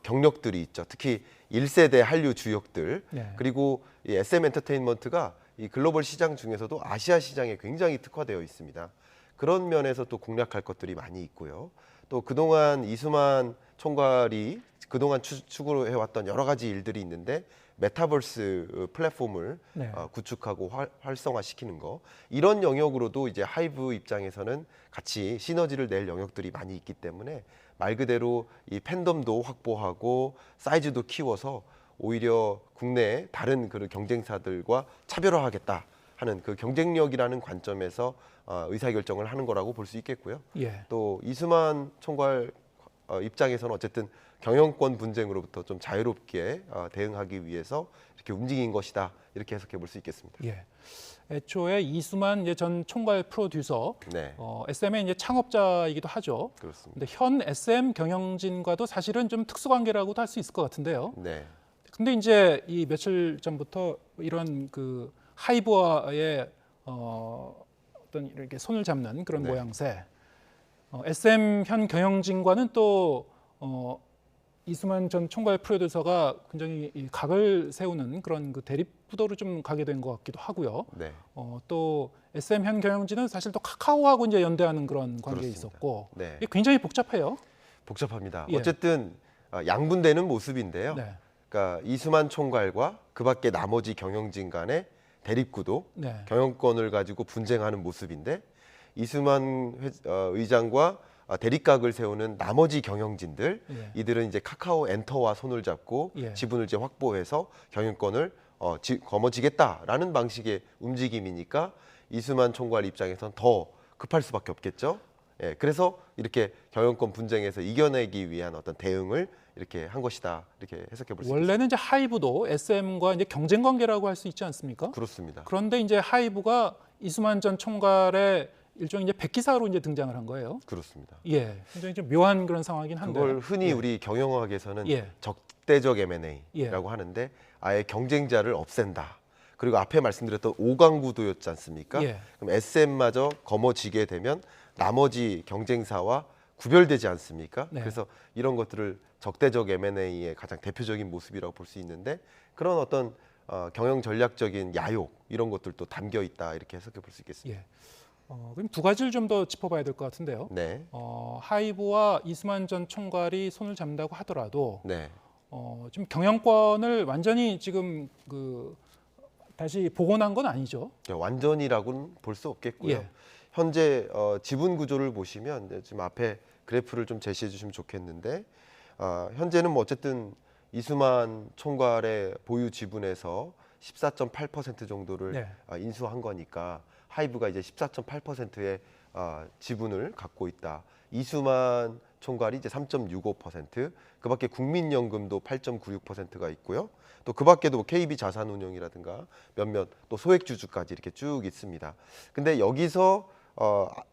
경력들이 있죠. 특히 1세대 한류 주역들 네. 그리고 이 SM 엔터테인먼트가 이 글로벌 시장 중에서도 아시아 시장에 굉장히 특화되어 있습니다. 그런 면에서 또 공략할 것들이 많이 있고요. 또 그동안 이수만 총괄이 그동안 추구로 해왔던 여러 가지 일들이 있는데 메타버스 플랫폼을 네. 구축하고 활성화시키는 거 이런 영역으로도 이제 하이브 입장에서는 같이 시너지를 낼 영역들이 많이 있기 때문에 말 그대로 이 팬덤도 확보하고 사이즈도 키워서 오히려 국내 다른 그 경쟁사들과 차별화하겠다 하는 그 경쟁력이라는 관점에서 의사결정을 하는 거라고 볼 수 있겠고요. 예. 또 이수만 총괄 입장에서는 어쨌든 경영권 분쟁으로부터 좀 자유롭게 대응하기 위해서 이렇게 움직인 것이다 이렇게 해석해 볼 수 있겠습니다. 예. 애초에 이수만 이제 전 총괄 프로듀서, 네. SM의 이제 창업자이기도 하죠. 그렇습니다. 근데 현 SM 경영진과도 사실은 좀 특수관계라고도 할 수 있을 것 같은데요. 네. 근데 이제 이 며칠 전부터 이런 그 하이브와의 어떤 이렇게 손을 잡는 그런 네. 모양새. SM 현 경영진과는 또 이수만 전 총괄 프로듀서가 굉장히 이 각을 세우는 그런 그 대립 구도로 좀 가게 된 것 같기도 하고요. 네. 또 SM 현 경영진은 사실 또 카카오하고 이제 연대하는 그런 관계에 그렇습니다. 있었고 네. 이게 굉장히 복잡해요. 복잡합니다. 예. 어쨌든 양분되는 모습인데요. 네. 그러니까 이수만 총괄과 그밖에 나머지 경영진 간의 대립구도, 네. 경영권을 가지고 분쟁하는 모습인데 이수만 의장과 대립각을 세우는 나머지 경영진들 예. 이들은 이제 카카오 엔터와 손을 잡고 예. 지분을 이제 확보해서 경영권을 거머쥐겠다라는 방식의 움직임이니까 이수만 총괄 입장에서는 더 급할 수밖에 없겠죠. 예, 그래서 이렇게 경영권 분쟁에서 이겨내기 위한 어떤 대응을 이렇게 한 것이다 이렇게 해석해 볼 수 있습니다. 원래는 이제 하이브도 SM과 이제 경쟁 관계라고 할 수 있지 않습니까? 그렇습니다. 그런데 이제 하이브가 이수만 전 총괄의 일종의 이제 백기사로 이제 등장을 한 거예요. 그렇습니다. 예, 굉장히 좀 묘한 그런 상황이긴 한데. 그걸 흔히 예. 우리 경영학에서는 예. 적대적 M&A라고 예. 하는데 아예 경쟁자를 없앤다. 그리고 앞에 말씀드렸던 5강 구도였지 않습니까? 예. 그럼 SM마저 거머쥐게 되면 나머지 경쟁사와 구별되지 않습니까? 네. 그래서 이런 것들을 적대적 M&A의 가장 대표적인 모습이라고 볼 수 있는데 그런 어떤 경영 전략적인 야욕 이런 것들도 담겨 있다 이렇게 해석해 볼 수 있겠습니다. 예. 그럼 두 가지를 좀 더 짚어봐야 될 것 같은데요. 네. 하이브와 이수만 전 총괄이 손을 잡는다고 하더라도 네. 지금 경영권을 완전히 지금 그 다시 복원한 건 아니죠. 완전이라고는 볼 수 없겠고요. 예. 현재 지분 구조를 보시면 지금 앞에 그래프를 좀 제시해 주시면 좋겠는데 현재는 뭐 어쨌든 이수만 총괄의 보유 지분에서 14.8% 정도를 네. 인수한 거니까 하이브가 이제 14.8%의 지분을 갖고 있다. 이수만 총괄이 이제 3.65%, 그밖에 국민연금도 8.96%가 있고요. 또 그밖에도 뭐 KB 자산운용이라든가 몇몇 또 소액주주까지 이렇게 쭉 있습니다. 근데 여기서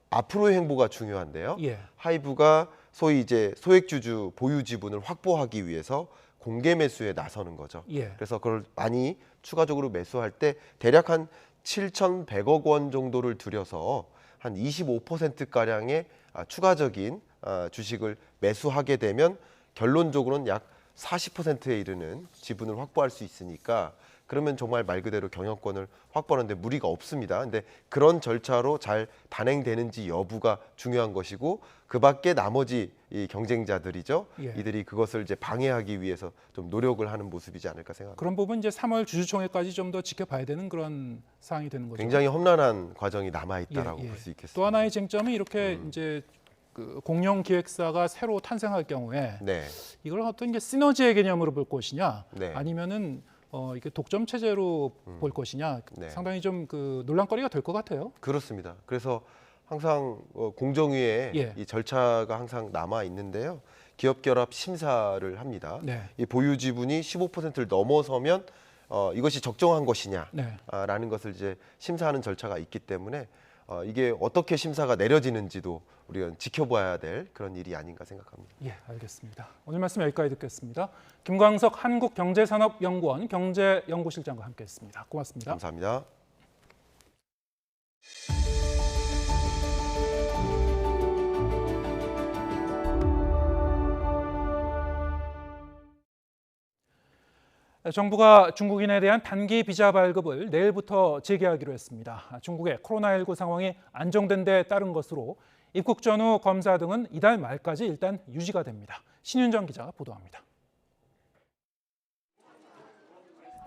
앞으로의 행보가 중요한데요. 예. 하이브가 소위 이제 소액주주 보유 지분을 확보하기 위해서 공개 매수에 나서는 거죠. 예. 그래서 그걸 많이 추가적으로 매수할 때 대략 한 7,100억 원 정도를 들여서 한 25%가량의 추가적인 주식을 매수하게 되면 결론적으로는 약 40%에 이르는 지분을 확보할 수 있으니까 그러면 정말 말 그대로 경영권을 확보하는데 무리가 없습니다. 근데 그런 절차로 잘 단행되는지 여부가 중요한 것이고 그 밖에 나머지 이 경쟁자들이죠. 예. 이들이 그것을 이제 방해하기 위해서 좀 노력을 하는 모습이지 않을까 생각합니다. 그런 부분 이제 3월 주주총회까지 좀 더 지켜봐야 되는 그런 사항이 되는 거죠. 굉장히 험난한 과정이 남아 있다라고 예, 예. 볼 수 있겠습니다. 또 하나의 쟁점이 이렇게 이제 그 공영 기획사가 새로 탄생할 경우에 네. 이걸 어떤 게 시너지의 개념으로 볼 것이냐, 네. 아니면은 이게 독점 체제로 볼 것이냐, 네. 상당히 좀 그 논란거리가 될 것 같아요. 그렇습니다. 그래서 항상 공정위에 예. 이 절차가 항상 남아 있는데요. 기업 결합 심사를 합니다. 네. 이 보유 지분이 15%를 넘어서면 이것이 적정한 것이냐라는 네. 것을 이제 심사하는 절차가 있기 때문에 이게 어떻게 심사가 내려지는지도 우리가 지켜봐야 될 그런 일이 아닌가 생각합니다. 예, 알겠습니다. 오늘 말씀 여기까지 듣겠습니다. 김광석 한국경제산업연구원 경제연구실장과 함께했습니다. 고맙습니다. 감사합니다. 정부가 중국인에 대한 단기 비자 발급을 내일부터 재개하기로 했습니다. 중국의 코로나19 상황이 안정된 데 따른 것으로 입국 전후 검사 등은 이달 말까지 일단 유지가 됩니다. 신윤정 기자가 보도합니다.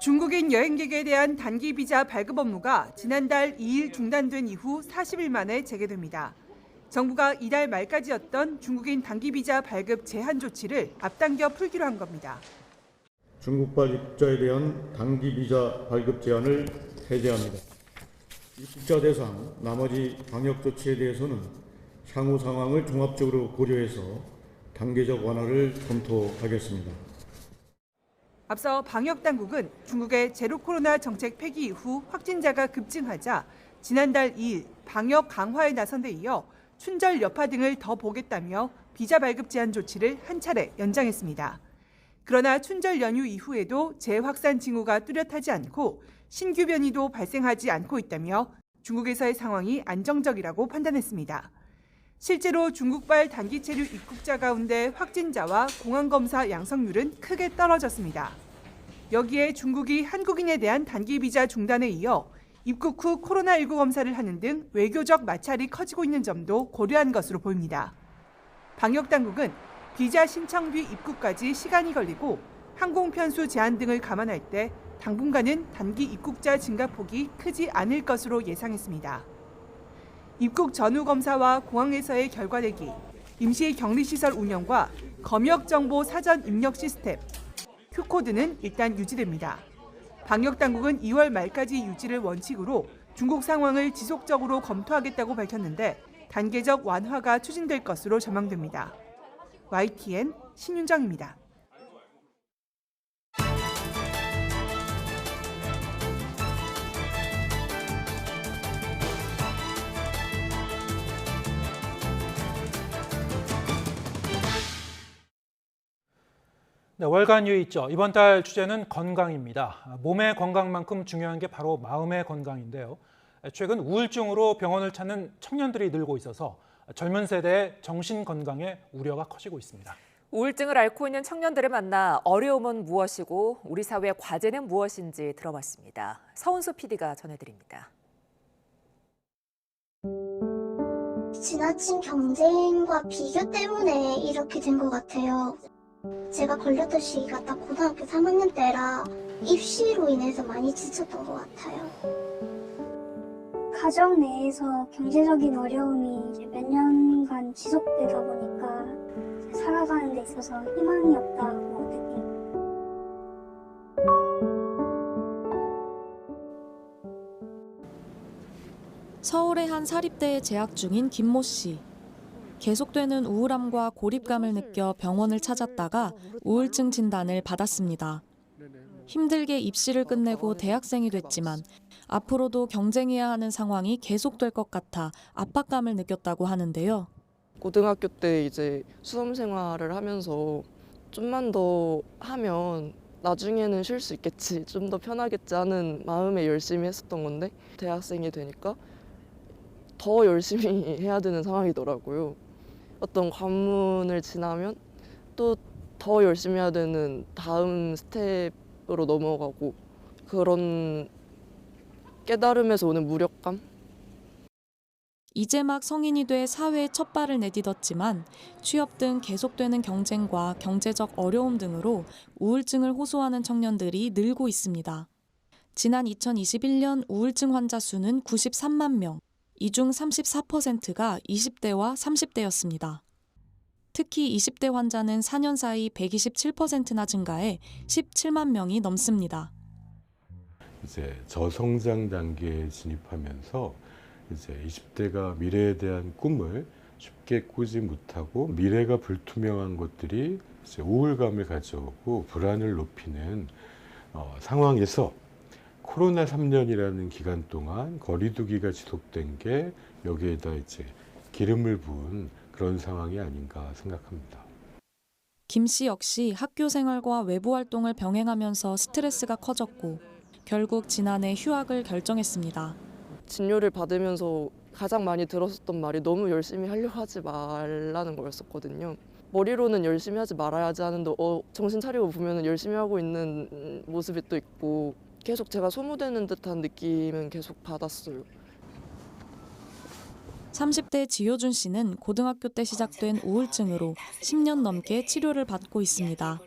중국인 여행객에 대한 단기 비자 발급 업무가 지난달 2일 중단된 이후 40일 만에 재개됩니다. 정부가 이달 말까지였던 중국인 단기 비자 발급 제한 조치를 앞당겨 풀기로 한 겁니다. 중국발 입국자에 대한 단기 비자 발급 제한을 해제합니다. 입국자 대상 나머지 방역 조치에 대해서는 향후 상황을 종합적으로 고려해서 단계적 완화를 검토하겠습니다. 앞서 방역당국은 중국의 제로 코로나 정책 폐기 이후 확진자가 급증하자 지난달 2일 방역 강화에 나선 데 이어 춘절 여파 등을 더 보겠다며 비자 발급 제한 조치를 한 차례 연장했습니다. 그러나 춘절 연휴 이후에도 재확산 징후가 뚜렷하지 않고 신규 변이도 발생하지 않고 있다며 중국에서의 상황이 안정적이라고 판단했습니다. 실제로 중국발 단기 체류 입국자 가운데 확진자와 공항검사 양성률은 크게 떨어졌습니다. 여기에 중국이 한국인에 대한 단기 비자 중단에 이어 입국 후 코로나19 검사를 하는 등 외교적 마찰이 커지고 있는 점도 고려한 것으로 보입니다. 방역당국은 비자 신청 뒤 입국까지 시간이 걸리고 항공 편수 제한 등을 감안할 때 당분간은 단기 입국자 증가폭이 크지 않을 것으로 예상했습니다. 입국 전후 검사와 공항에서의 결과 내기, 임시 격리시설 운영과 검역 정보 사전 입력 시스템, Q코드는 일단 유지됩니다. 방역당국은 2월 말까지 유지를 원칙으로 중국 상황을 지속적으로 검토하겠다고 밝혔는데 단계적 완화가 추진될 것으로 전망됩니다. YTN 신윤정입니다. 네, 월간 유의죠. 이번 달 주제는 건강입니다. 몸의 건강만큼 중요한 게 바로 마음의 건강인데요. 최근 우울증으로 병원을 찾는 청년들이 늘고 있어서 젊은 세대의 정신 건강에 우려가 커지고 있습니다. 우울증을 앓고 있는 청년들을 만나 어려움은 무엇이고 우리 사회의 과제는 무엇인지 들어봤습니다. 서은수 PD가 전해드립니다. 지나친 경쟁과 비교 때문에 이렇게 된 것 같아요. 제가 걸렸던 시기가 딱 고등학교 3학년 때라 입시로 인해서 많이 지쳤던 것 같아요. 가정 내에서 경제적인 어려움이 이제 몇 년간 지속되다 보니까 살아가는 데 있어서 희망이 없다고 느낍니다. 서울의 한 사립대에 재학 중인 김모 씨. 계속되는 우울함과 고립감을 느껴 병원을 찾았다가 우울증 진단을 받았습니다. 힘들게 입시를 끝내고 대학생이 됐지만 앞으로도 경쟁해야 하는 상황이 계속될 것 같아 압박감을 느꼈다고 하는데요. 고등학교 때 이제 수험 생활을 하면서 좀만 더 하면 나중에는 쉴 수 있겠지, 좀 더 편하겠지 하는 마음에 열심히 했었던 건데 대학생이 되니까 더 열심히 해야 되는 상황이더라고요. 어떤 관문을 지나면 또 더 열심히 해야 되는 다음 스텝으로 넘어가고 그런 깨달음에서 오는 무력감? 이제 막 성인이 돼 사회에 첫 발을 내딛었지만 취업 등 계속되는 경쟁과 경제적 어려움 등으로 우울증을 호소하는 청년들이 늘고 있습니다. 지난 2021년 우울증 환자 수는 93만 명, 이 중 34%가 20대와 30대였습니다. 특히 20대 환자는 4년 사이 127%나 증가해 17만 명이 넘습니다. 이제 저성장 단계에 진입하면서 이제 20대가 미래에 대한 꿈을 쉽게 꾸지 못하고 미래가 불투명한 것들이 이제 우울감을 가져오고 불안을 높이는 상황에서 코로나 3년이라는 기간 동안 거리두기가 지속된 게 여기에다 이제 기름을 부은 그런 상황이 아닌가 생각합니다. 김 씨 역시 학교 생활과 외부 활동을 병행하면서 스트레스가 커졌고 결국 지난해 휴학을 결정했습니다. 진료를 받으면서 가장 많이 들었었던 말이 너무 열심히 하려고 하지 말라는 거였었거든요. 머리로는 열심히 하지 말아야지 하는데 정신 차리고 보면 열심히 하고 있는 모습이 또 있고 계속 제가 소모되는 듯한 느낌은 계속 받았어요. 30대 지효준 씨는 고등학교 때 시작된 우울증으로 10년 넘게 치료를 받고 있습니다.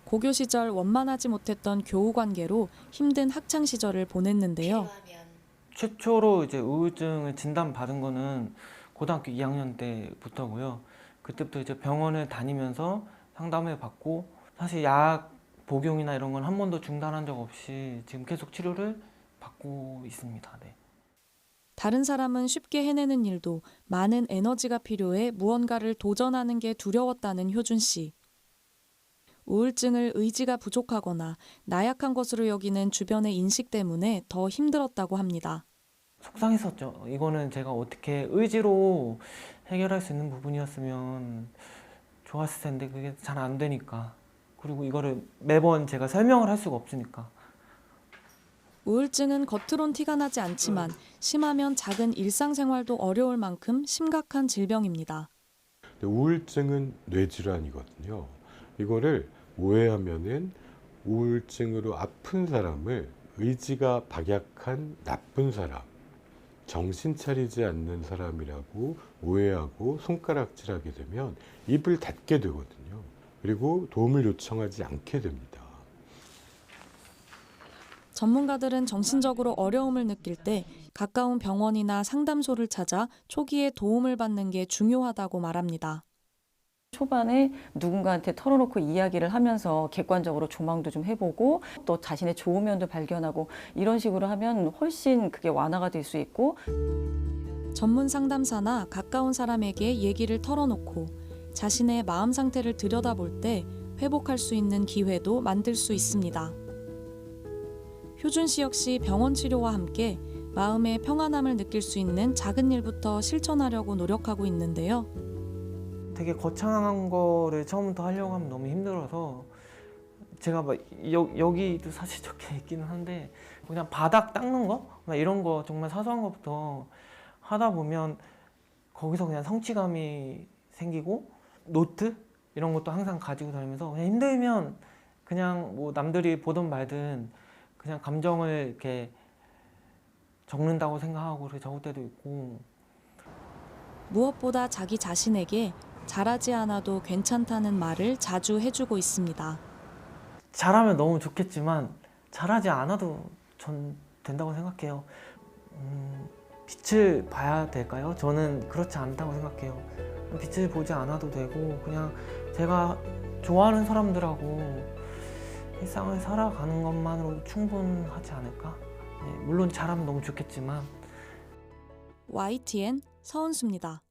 고교 시절 원만하지 못했던 교우 관계로 힘든 학창 시절을 보냈는데요. 최초로 이제 우울증을 진단받은 거는 고등학교 2학년 때부터고요. 그때부터 이제 병원을 다니면서 상담을 받고 사실 약 복용이나 이런 건 한 번도 중단한 적 없이 지금 계속 치료를 받고 있습니다. 네. 다른 사람은 쉽게 해내는 일도 많은 에너지가 필요해 무언가를 도전하는 게 두려웠다는 효준 씨. 우울증을 의지가 부족하거나 나약한 것으로 여기는 주변의 인식 때문에 더 힘들었다고 합니다. 속상했었죠. 이거는 제가 어떻게 의지로 해결할 수 있는 부분이었으면 좋았을 텐데 그게 잘 안 되니까. 그리고 이거를 매번 제가 설명을 할 수가 없으니까. 우울증은 겉으론 티가 나지 않지만 심하면 작은 일상생활도 어려울 만큼 심각한 질병입니다. 우울증은 뇌질환이거든요. 이거를 오해하면은 우울증으로 아픈 사람을 의지가 박약한 나쁜 사람, 정신 차리지 않는 사람이라고 오해하고 손가락질하게 되면 입을 닫게 되거든요. 그리고 도움을 요청하지 않게 됩니다. 전문가들은 정신적으로 어려움을 느낄 때 가까운 병원이나 상담소를 찾아 초기에 도움을 받는 게 중요하다고 말합니다. 초반에 누군가한테 털어놓고 이야기를 하면서 객관적으로 조망도 좀 해보고 또 자신의 좋은 면도 발견하고 이런 식으로 하면 훨씬 그게 완화가 될 수 있고 전문 상담사나 가까운 사람에게 얘기를 털어놓고 자신의 마음 상태를 들여다볼 때 회복할 수 있는 기회도 만들 수 있습니다. 효준 씨 역시 병원 치료와 함께 마음의 평안함을 느낄 수 있는 작은 일부터 실천하려고 노력하고 있는데요. 되게 거창한 거를 처음부터 하려고 하면 너무 힘들어서 제가 막 여기도 사실 적혀 있기는 한데 그냥 바닥 닦는 거? 막 이런 거 정말 사소한 것부터 하다 보면 거기서 그냥 성취감이 생기고 노트? 이런 것도 항상 가지고 다니면서 그냥 힘들면 그냥 뭐 남들이 보든 말든 그냥 감정을 이렇게 적는다고 생각하고 그렇게 적을 때도 있고 무엇보다 자기 자신에게 잘하지 않아도 괜찮다는 말을 자주 해주고 있습니다. 잘하면 너무 좋겠지만 잘하지 않아도 전 된다고 생각해요. 빛을 봐야 될까요? 저는 그렇지 않다고 생각해요. 빛을 보지 않아도 되고 그냥 제가 좋아하는 사람들하고 일상을 살아가는 것만으로 충분하지 않을까? 네, 물론 잘하면 너무 좋겠지만. YTN 서은수입니다.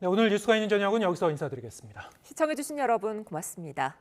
네, 오늘 뉴스가 있는 저녁은 여기서 인사드리겠습니다. 시청해주신 여러분 고맙습니다.